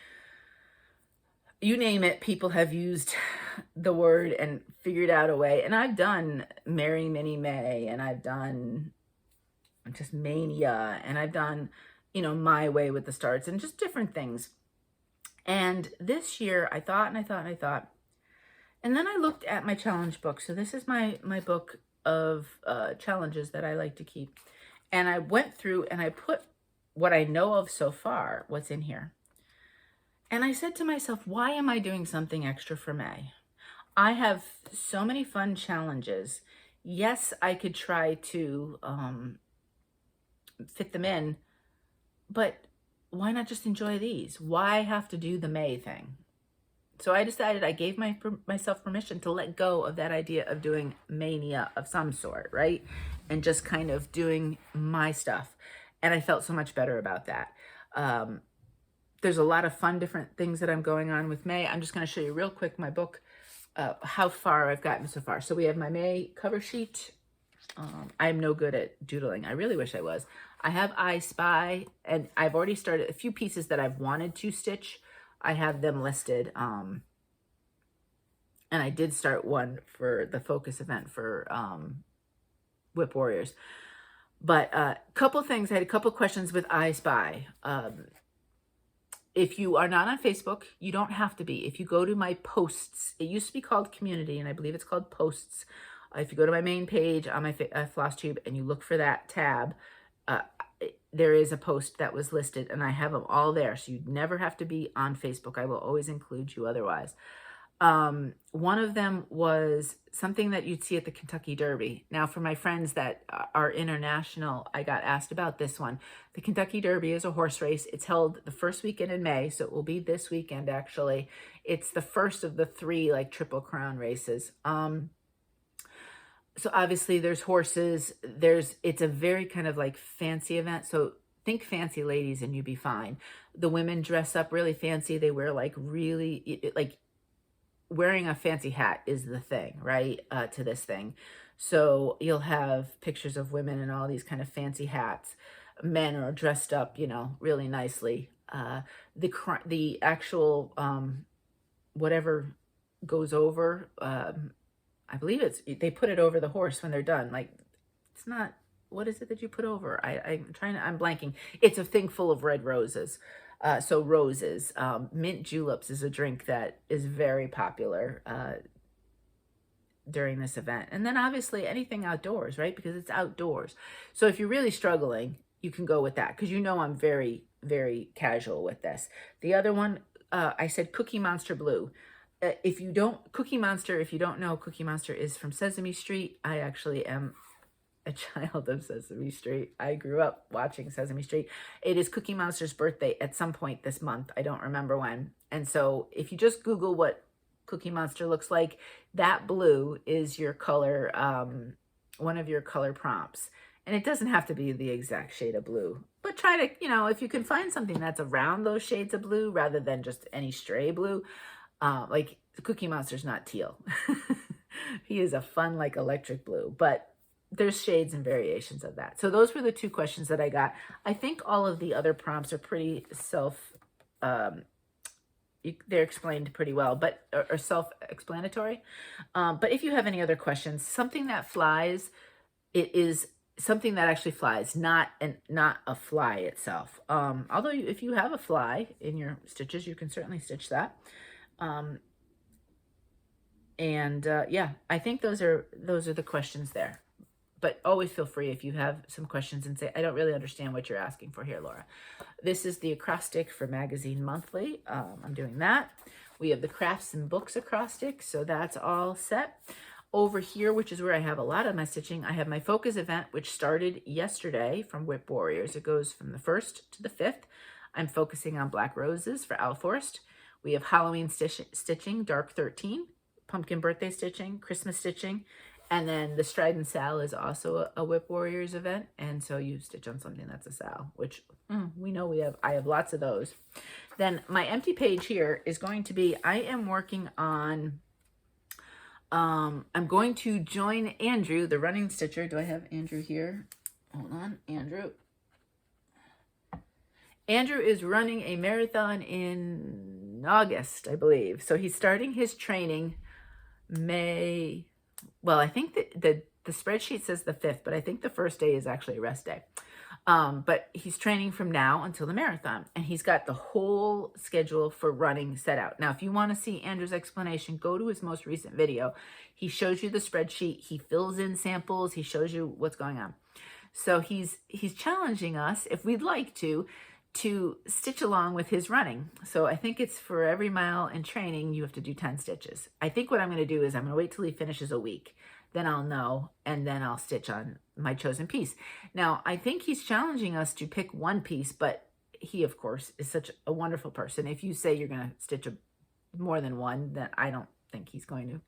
you name it, people have used the word and figured out a way. And I've done Merry Mini May, and I've done just Mania, and I've done, My Way with the Starts, and just different things. And this year I thought, and then I looked at my challenge book. So this is my book of challenges that I like to keep. And I went through and I put what I know of so far, what's in here. And I said to myself, why am I doing something extra for May? I have so many fun challenges. Yes, I could try to fit them in, but why not just enjoy these? Why have to do the May thing? So I decided, I gave myself permission to let go of that idea of doing mania of some sort, right? And just kind of doing my stuff. And I felt so much better about that. There's a lot of fun different things that I'm going on with May. I'm just going to show you real quick my book, how far I've gotten so far. So we have my May cover sheet. I'm no good at doodling. I really wish I was. I have I Spy, and I've already started a few pieces that I've wanted to stitch. I have them listed. And I did start one for the focus event for Whip Warriors. But a couple things, I had a couple questions with I Spy. If you are not on Facebook, you don't have to be. If you go to my posts, it used to be called Community, and I believe it's called Posts. If you go to my main page on my Flosstube and you look for that tab, there is a post that was listed, and I have them all there. So you never have to be on Facebook. I will always include you otherwise. One of them was something that you'd see at the Kentucky Derby. Now, for my friends that are international, I got asked about this one. The Kentucky Derby is a horse race. It's held the first weekend in May, so it will be this weekend, actually. It's the first of the 3, like, Triple Crown races. So obviously there's horses, it's a very kind of like fancy event. So think fancy ladies and you'd be fine. The women dress up really fancy. They wear like really, like wearing a fancy hat is the thing, right? To this thing. So you'll have pictures of women in all these kind of fancy hats. Men are dressed up, you know, really nicely. The actual, whatever goes over, I believe they put it over the horse when they're done. Like, it's not, what is it that you put over? I'm blanking. It's a thing full of red roses. So roses, mint juleps is a drink that is very popular during this event. And then obviously anything outdoors, right? Because it's outdoors. So if you're really struggling, you can go with that, because you know I'm very, very casual with this. The other one, I said Cookie Monster Blue. If you don't know, Cookie Monster is from Sesame Street. I actually am a child of Sesame Street. I grew up watching Sesame Street. It is Cookie Monster's birthday at some point this month. I don't remember when. And so if you just Google what Cookie Monster looks like, that blue is your color, one of your color prompts. And it doesn't have to be the exact shade of blue, but try to, you know, if you can find something that's around those shades of blue rather than just any stray blue. Like Cookie Monster's not teal. He is a fun, like, electric blue, but there's shades and variations of that. So those were the 2 questions that I got. I think all of the other prompts are pretty they're explained pretty well, but are self-explanatory. But if you have any other questions, something that flies, it is something that actually flies, not a fly itself. Although if you have a fly in your stitches, you can certainly stitch that. Yeah, I think those are the questions there. But always feel free if you have some questions and say, I don't really understand what you're asking for here, Laura. This is the acrostic for Magazine Monthly. I'm doing that. We have the crafts and books acrostic, so that's all set. Over here, which is where I have a lot of my stitching, I have my focus event, which started yesterday from Whip Warriors. It goes from the 1st to the 5th. I'm focusing on Black Roses for Owl Forest. We have Halloween stitching, Dark 13, pumpkin birthday stitching, Christmas stitching, and then the Stride and Sal is also a Whip Warriors event, and so you stitch on something that's a Sal, which we know I have lots of those. Then my empty page here is going to be, I am working on, I'm going to join Andrew, the running stitcher. Do I have Andrew here? Hold on, Andrew. Andrew is running a marathon in August, I believe. So he's starting his training May. Well, I think that the spreadsheet says the 5th, but I think the first day is actually a rest day. But he's training from now until the marathon, and he's got the whole schedule for running set out. Now, if you want to see Andrew's explanation, go to his most recent video. He shows you the spreadsheet. He fills in samples. He shows you what's going on. So he's challenging us, if we'd like to stitch along with his running. So I think it's for every mile in training, you have to do 10 stitches. I think what I'm going to do is I'm going to wait till he finishes a week. Then I'll know, and then I'll stitch on my chosen piece. Now, I think he's challenging us to pick one piece, but he, of course, is such a wonderful person. If you say you're going to stitch more than one, then I don't think he's going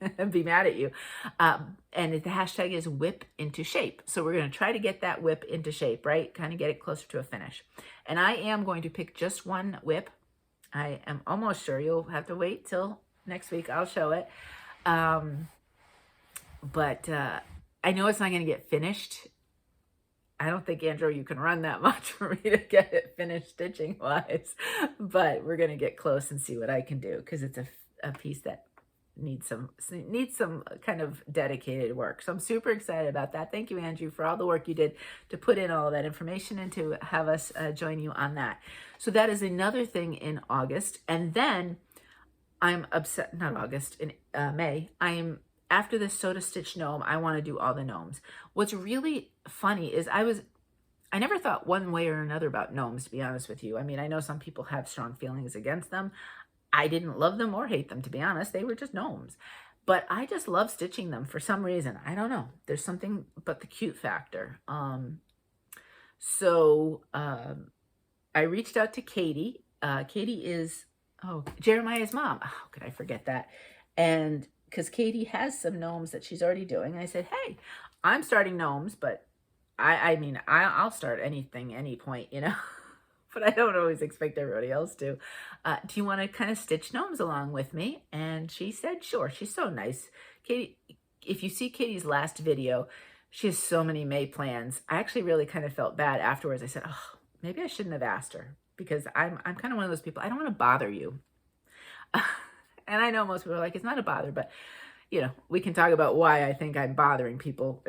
to be mad at you. And the hashtag is whip into shape. So we're going to try to get that whip into shape, right? Kind of get it closer to a finish. And I am going to pick just one whip. I am almost sure you'll have to wait till next week. I'll show it. But I know it's not going to get finished. I don't think, Andrew, you can run that much for me to get it finished stitching wise, but we're going to get close and see what I can do, because it's a piece that needs some kind of dedicated work. So I'm super excited about that. Thank you, Andrew, for all the work you did to put in all that information and to have us join you on that. So that is another thing in August. And then I'm upset, not August, in May, after this Soda Stitch gnome, I want to do all the gnomes. What's really funny is I never thought one way or another about gnomes, to be honest with you. I mean, I know some people have strong feelings against them. I didn't love them or hate them, to be honest. They were just gnomes. But I just love stitching them for some reason. I don't know. There's something but the cute factor. So I reached out to Katie. Katie is, Jeremiah's mom. How could I forget that? And because Katie has some gnomes that she's already doing. I said, hey, I'm starting gnomes, but I mean, I'll start anything, any point, you know, but I don't always expect everybody else to. Do you want to kind of stitch gnomes along with me? And she said, sure. She's so nice. Katie, if you see Katie's last video, she has so many May plans. I actually really kind of felt bad afterwards. I said, oh, maybe I shouldn't have asked her, because I'm kind of one of those people. I don't want to bother you. And I know most people are like, it's not a bother, but, you know, we can talk about why I think I'm bothering people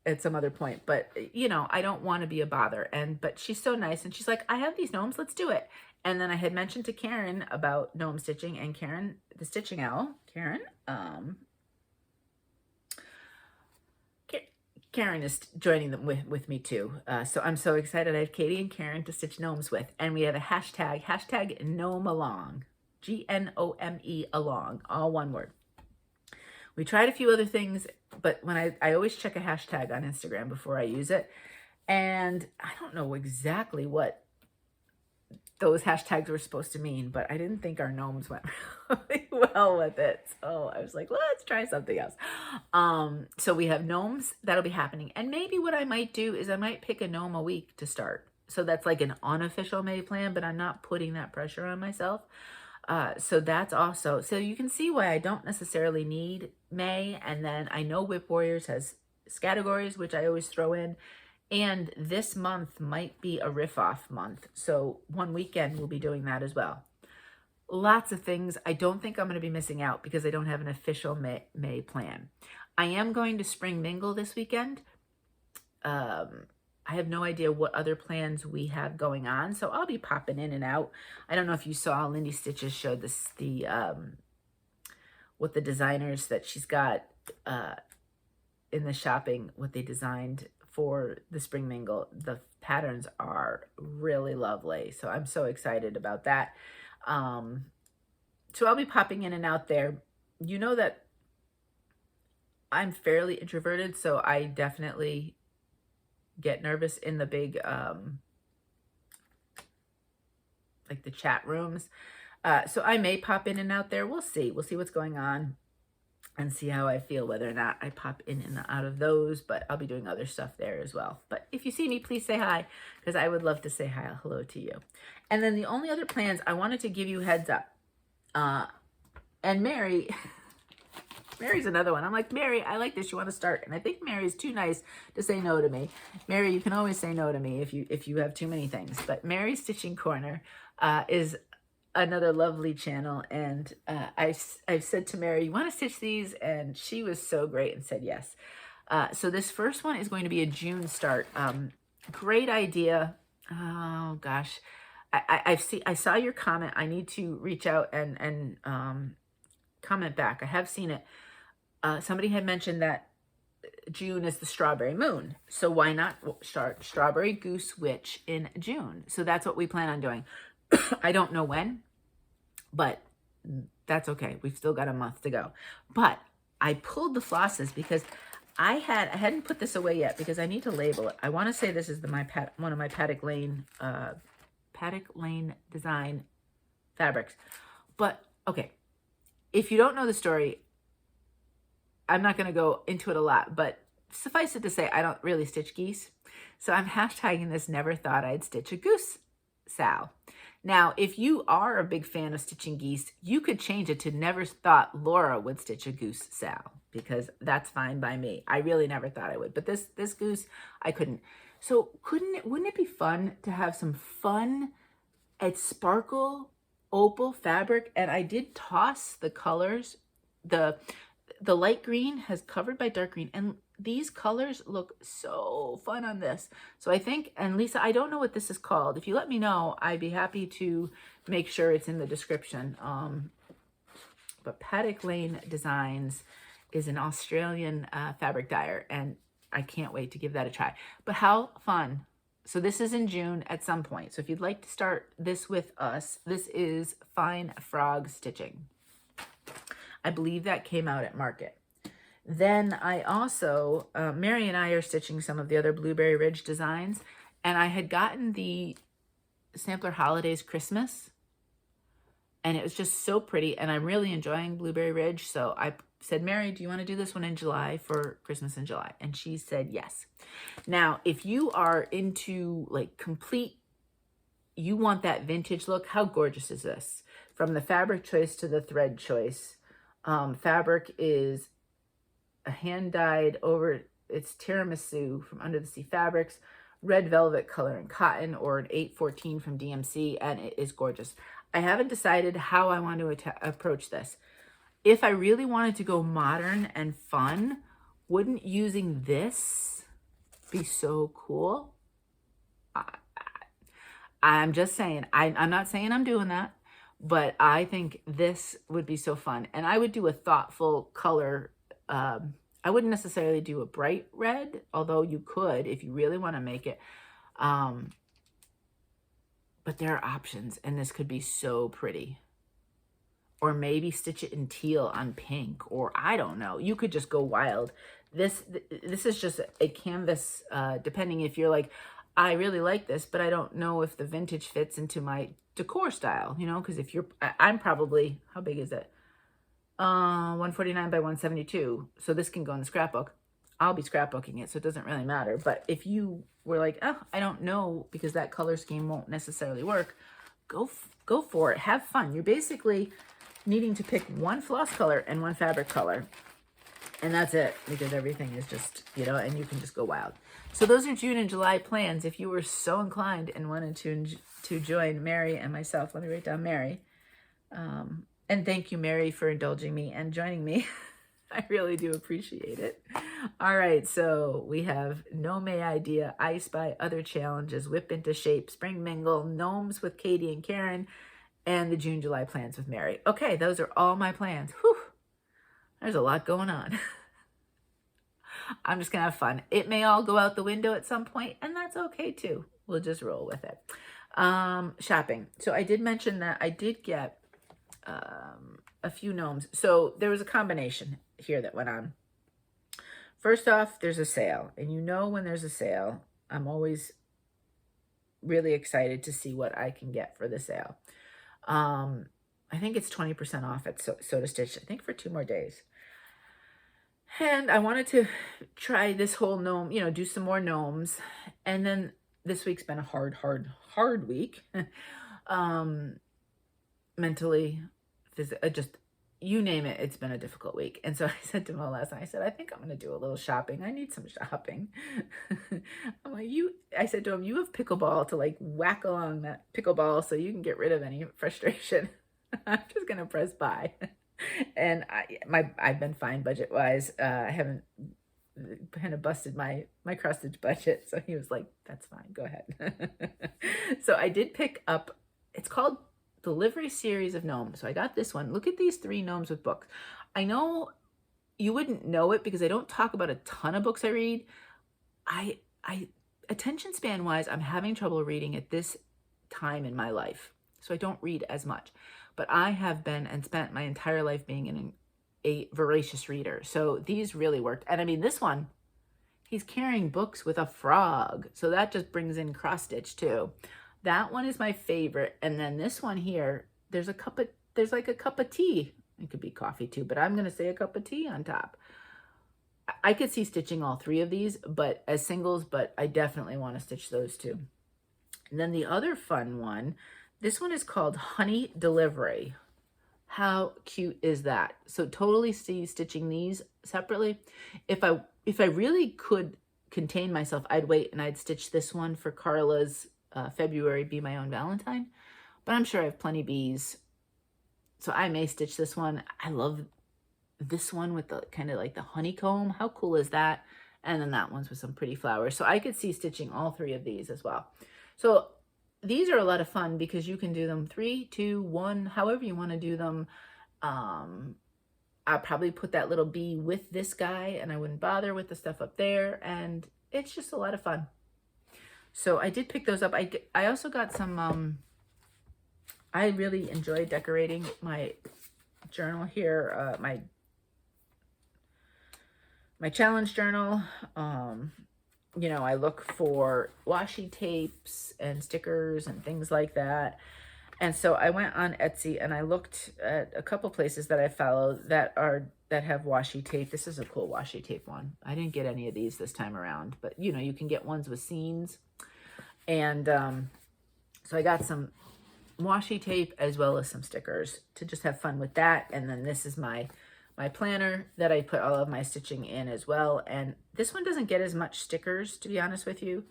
at some other point. But, you know, I don't want to be a bother. But she's so nice. And she's like, I have these gnomes. Let's do it. And then I had mentioned to Karen about gnome stitching, and Karen, the stitching owl, Karen is joining them with me too. So I'm so excited. I have Katie and Karen to stitch gnomes with. And we have a hashtag gnome along. GNOME along, all one word. We tried a few other things, but when I always check a hashtag on Instagram before I use it, and I don't know exactly what those hashtags were supposed to mean, but I didn't think our gnomes went really well with it. So I was like, let's try something else. So we have gnomes that'll be happening. And maybe what I might do is I might pick a gnome a week to start. So that's like an unofficial May plan, but I'm not putting that pressure on myself. So that's also, so you can see why I don't necessarily need May. And then I know Whip Warriors has categories, which I always throw in. And this month might be a riff-off month. So one weekend we'll be doing that as well. Lots of things. I don't think I'm going to be missing out because I don't have an official May plan. I am going to Spring Mingle this weekend. I have no idea what other plans we have going on, so I'll be popping in and out. I don't know if you saw Lindy Stitches showed this what the designers that she's got in the shopping, what they designed for the Spring Mingle. The patterns are really lovely, so I'm so excited about that. So I'll be popping in and out there. You know that I'm fairly introverted, so I definitely get nervous in the big, like the chat rooms. So I may pop in and out there. We'll see. We'll see what's going on and see how I feel, whether or not I pop in and out of those, but I'll be doing other stuff there as well. But if you see me, please say hi, because I would love to say hi, hello to you. And then the only other plans, I wanted to give you heads up. And Mary, Mary's another one. I'm like, Mary, I like this. You want to start? And I think Mary's too nice to say no to me. Mary, you can always say no to me if you have too many things. But Mary's Stitching Corner is another lovely channel. And I've said to Mary, you want to stitch these? And she was so great and said yes. So this first one is going to be a June start. Great idea. Oh, gosh. I saw your comment. I need to reach out and comment back. I have seen it. Somebody had mentioned that June is the strawberry moon. So why not start Strawberry Goose Witch in June? So that's what we plan on doing. I don't know when, but that's okay. We've still got a month to go. But I pulled the flosses because I hadn't put this away yet because I need to label it. I want to say this is one of my Paddock Lane design fabrics. But Okay, if you don't know the story, I'm not going to go into it a lot, but suffice it to say, I don't really stitch geese. So I'm hashtagging this never thought I'd stitch a goose Sal. Now, if you are a big fan of stitching geese, you could change it to never thought Laura would stitch a goose Sal, because that's fine by me. I really never thought I would, but this goose, I couldn't. So wouldn't it be fun to have some fun at sparkle opal fabric? And I did toss the colors. The light green has covered by dark green, and these colors look so fun on this. So I think, and Lisa, I don't know what this is called. If you let me know, I'd be happy to make sure it's in the description. But Paddock Lane Designs is an Australian fabric dyer, and I can't wait to give that a try. But how fun. So this is in June at some point. So if you'd like to start this with us, this is Fine Frog Stitching. I believe that came out at Market. Then I also, Mary and I are stitching some of the other Blueberry Ridge designs, and I had gotten the Sampler Holidays Christmas, and it was just so pretty, and I'm really enjoying Blueberry Ridge, so I said, Mary, do you want to do this one in July for Christmas in July? And she said yes. Now, if you are into like complete, you want that vintage look, how gorgeous is this? From the fabric choice to the thread choice. Fabric is a hand-dyed over, it's tiramisu from Under the Sea Fabrics, red velvet color and cotton, or an 814 from DMC, and it is gorgeous. I haven't decided how I want to approach this. If I really wanted to go modern and fun, wouldn't using this be so cool? I'm just saying, I'm not saying I'm doing that, but I think this would be so fun. And I would do a thoughtful color. I wouldn't necessarily do a bright red, although you could if you really want to make it. But there are options, and this could be so pretty. Or maybe stitch it in teal on pink, or I don't know. You could just go wild. This is just a canvas, depending if you're like, I really like this, but I don't know if the vintage fits into my decor style, you know, because if you're, I'm probably, how big is it? 149 by 172. So this can go in the scrapbook. I'll be scrapbooking it, so it doesn't really matter. But if you were like, oh, I don't know, because that color scheme won't necessarily work, go for it. Have fun. You're basically needing to pick one floss color and one fabric color. And that's it, because everything is just, you know, and you can just go wild. So those are June and July plans. If you were so inclined and wanted to join Mary and myself, let me write down Mary. And thank you, Mary, for indulging me and joining me. I really do appreciate it. All right, so we have No May Idea, I Spy Other Challenges, Whip Into Shape, Spring Mingle, Gnomes with Katie and Karen, and the June-July plans with Mary. Okay, those are all my plans. Whew, there's a lot going on. I'm just going to have fun. It may all go out the window at some point, and that's okay too. We'll just roll with it. Shopping. So I did mention that I did get a few gnomes. So there was a combination here that went on. First off, there's a sale. And you know when there's a sale, I'm always really excited to see what I can get for the sale. I think it's 20% off at Soda Stitch, I think for 2 more days. And I wanted to try this whole gnome, you know, do some more gnomes. And then this week's been a hard week. Mentally, just, you name it, it's been a difficult week. And so I said to Mo last night, I said, I think I'm going to do a little shopping. I need some shopping. I'm like, I said to him, you have pickleball to like whack along that pickleball so you can get rid of any frustration. I'm just going to press buy. And I've been fine budget wise. I haven't kind of busted my Crossstitch budget. So he was like, that's fine, go ahead. So I did pick up, it's called Delivery Series of Gnomes. So I got this one. Look at these 3 gnomes with books. I know you wouldn't know it because I don't talk about a ton of books I read. I attention span wise, I'm having trouble reading at this time in my life. So I don't read as much. But I have been and spent my entire life being a voracious reader. So these really worked. And I mean, this one, he's carrying books with a frog. So that just brings in cross stitch too. That one is my favorite. And then this one here, there's a there's like a cup of tea. It could be coffee too, but I'm going to say a cup of tea on top. I could see stitching all 3 of these, but as singles, but I definitely want to stitch those 2. And then the other fun one, this one is called Honey Delivery. How cute is that? So totally see stitching these separately. If I really could contain myself, I'd wait and I'd stitch this one for Carla's February Be My Own Valentine. But I'm sure I have plenty bees, so I may stitch this one. I love this one with the kind of like the honeycomb. How cool is that? And then that one's with some pretty flowers. So I could see stitching all 3 of these as well. So these are a lot of fun because you can do them 3, 2, 1, however you want to do them. I'll probably put that little bee with this guy and I wouldn't bother with the stuff up there. And it's just a lot of fun. So I did pick those up. I also got some, I really enjoy decorating my journal here, my challenge journal. You know, I look for washi tapes and stickers and things like that. And so I went on Etsy and I looked at a couple places that I follow that have washi tape. This is a cool washi tape one. I didn't get any of these this time around, but you know, you can get ones with scenes. And so I got some washi tape as well as some stickers to just have fun with that. And then this is my planner that I put all of my stitching in as well. And this one doesn't get as much stickers, to be honest with you.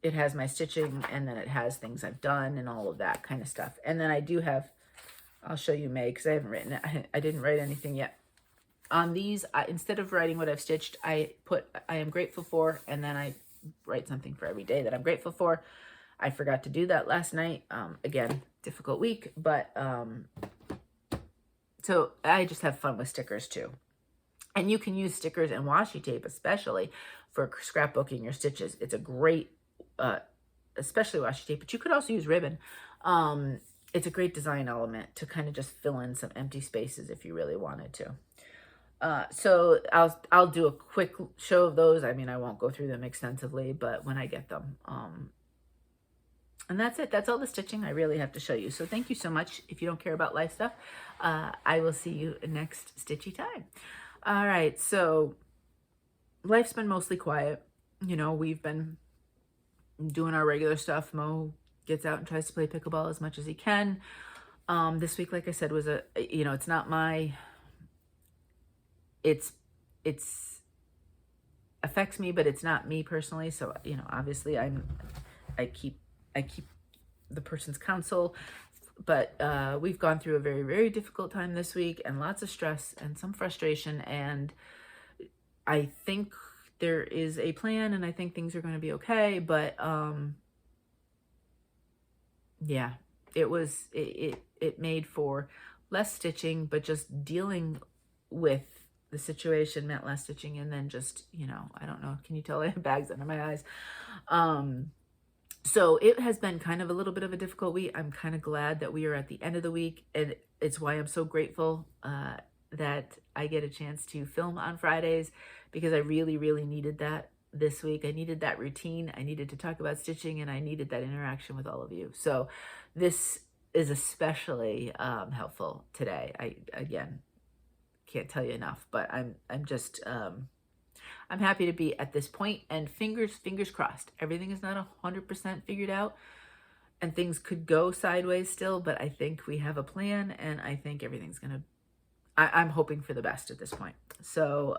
It has my stitching and then it has things I've done and all of that kind of stuff. And then I do have, I'll show you May because I haven't written it. I didn't write anything yet. On these, instead of writing what I've stitched, I put I am grateful for, and then I write something for every day that I'm grateful for. I forgot to do that last night. Again, difficult week, but so I just have fun with stickers too. And you can use stickers and washi tape, especially for scrapbooking your stitches. It's a great, especially washi tape, but you could also use ribbon. It's a great design element to kind of just fill in some empty spaces if you really wanted to. So I'll do a quick show of those. I mean, I won't go through them extensively, but when I get them, and that's it. That's all the stitching I really have to show you. So thank you so much. If you don't care about life stuff, I will see you next stitchy time. All right. So life's been mostly quiet. You know, we've been doing our regular stuff. Mo gets out and tries to play pickleball as much as he can. This week, like I said, was it's not my, it's affects me, but it's not me personally. So, you know, obviously I keep the person's counsel, but we've gone through a very, very difficult time this week and lots of stress and some frustration. And I think there is a plan and I think things are going to be okay. But yeah, it made for less stitching, but just dealing with the situation meant less stitching. And then just, you know, I don't know. Can you tell I have bags under my eyes? So it has been kind of a little bit of a difficult week. I'm kind of glad that we are at the end of the week, and it's why I'm so grateful that I get a chance to film on Fridays, because I really, really needed that this week. I needed that routine. I needed to talk about stitching, and I needed that interaction with all of you. So this is especially helpful today. I, again, can't tell you enough, but I'm just... I'm happy to be at this point, and fingers crossed. Everything is not 100% figured out and things could go sideways still, but I think we have a plan and I think everything's I'm hoping for the best at this point. So,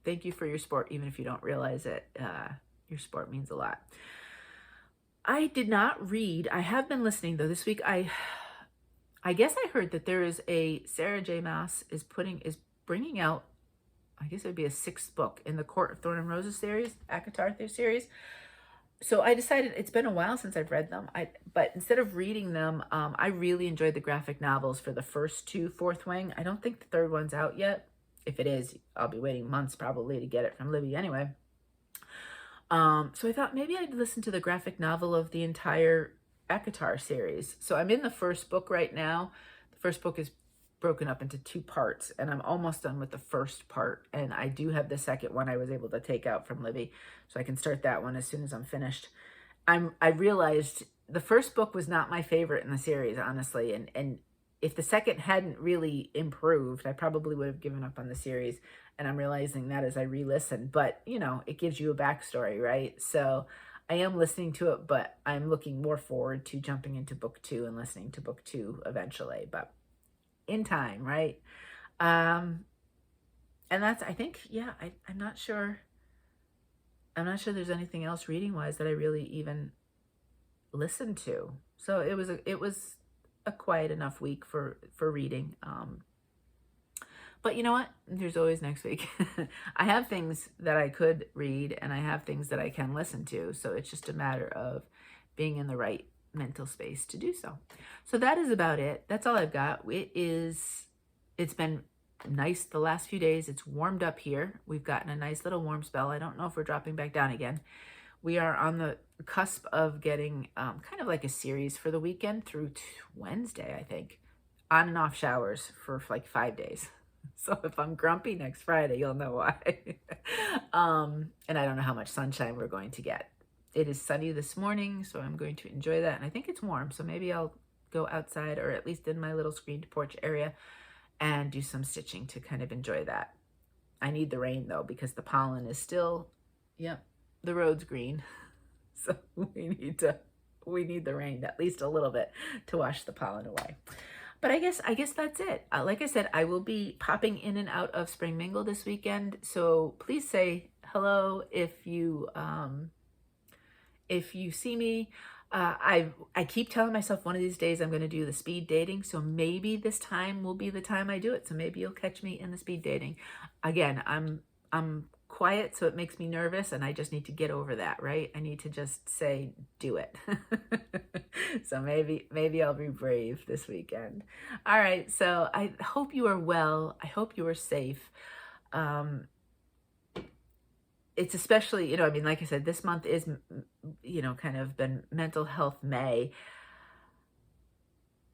thank you for your support, even if you don't realize it. Your support means a lot. I did not read. I have been listening though this week. I guess I heard that there is a Sarah J. Maas is bringing out, I guess it would be a 6th book in the Court of Thorn and Roses series, ACOTAR series. So I decided, it's been a while since I've read them, but instead of reading them, I really enjoyed the graphic novels for the first 2 Fourth Wing. I don't think the 3rd one's out yet. If it is, I'll be waiting months probably to get it from Libby anyway. So I thought maybe I'd listen to the graphic novel of the entire ACOTAR series. So I'm in the 1st book right now. The 1st book is broken up into 2 parts, and I'm almost done with the 1st part, and I do have the 2nd one I was able to take out from Libby, so I can start that one as soon as I'm finished. I realized the first book was not my favorite in the series, honestly. And if the second hadn't really improved, I probably would have given up on the series. And I'm realizing that as I re-listen. But, you know, it gives you a backstory, right? So I am listening to it, but I'm looking more forward to jumping into book 2 and listening to book 2 eventually. But in time, right? And that's, I think, yeah, I'm not sure. I'm not sure there's anything else reading wise that I really even listened to. So it was a quiet enough week for reading. But you know what? There's always next week. I have things that I could read and I have things that I can listen to. So it's just a matter of being in the right mental space to do so. So that is about it. That's all I've got. It's been nice the last few days. It's warmed up here. We've gotten a nice little warm spell. I don't know if we're dropping back down again. We are on the cusp of getting kind of like a series for the weekend through Wednesday, I think. On and off showers for like 5 days. So if I'm grumpy next Friday, you'll know why. And I don't know how much sunshine we're going to get. It is sunny this morning, so I'm going to enjoy that. And I think it's warm, so maybe I'll go outside or at least in my little screened porch area and do some stitching to kind of enjoy that. I need the rain though, because the pollen is still, yep, the road's green. So we need the rain at least a little bit to wash the pollen away. But I guess that's it. Like I said, I will be popping in and out of Spring Mingle this weekend. So please say hello if you see me. I keep telling myself one of these days I'm going to do the speed dating. So maybe this time will be the time I do it. So maybe you'll catch me in the speed dating. Again, I'm quiet, so it makes me nervous, and I just need to get over that, right? I need to just say, do it. So maybe I'll be brave this weekend. All right, so I hope you are well. I hope you are safe. It's especially, you know, I mean, like I said, this month is, you know, kind of been Mental Health May.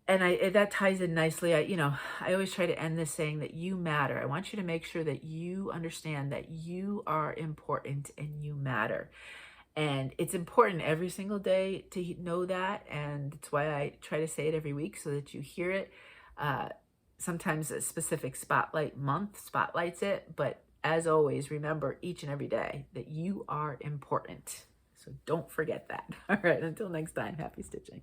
And that ties in nicely. I always try to end this saying that you matter. I want you to make sure that you understand that you are important and you matter. And it's important every single day to know that. And it's why I try to say it every week so that you hear it. Sometimes a specific spotlight month spotlights it. But as always, remember each and every day that you are important. So don't forget that. All right, until next time, happy stitching.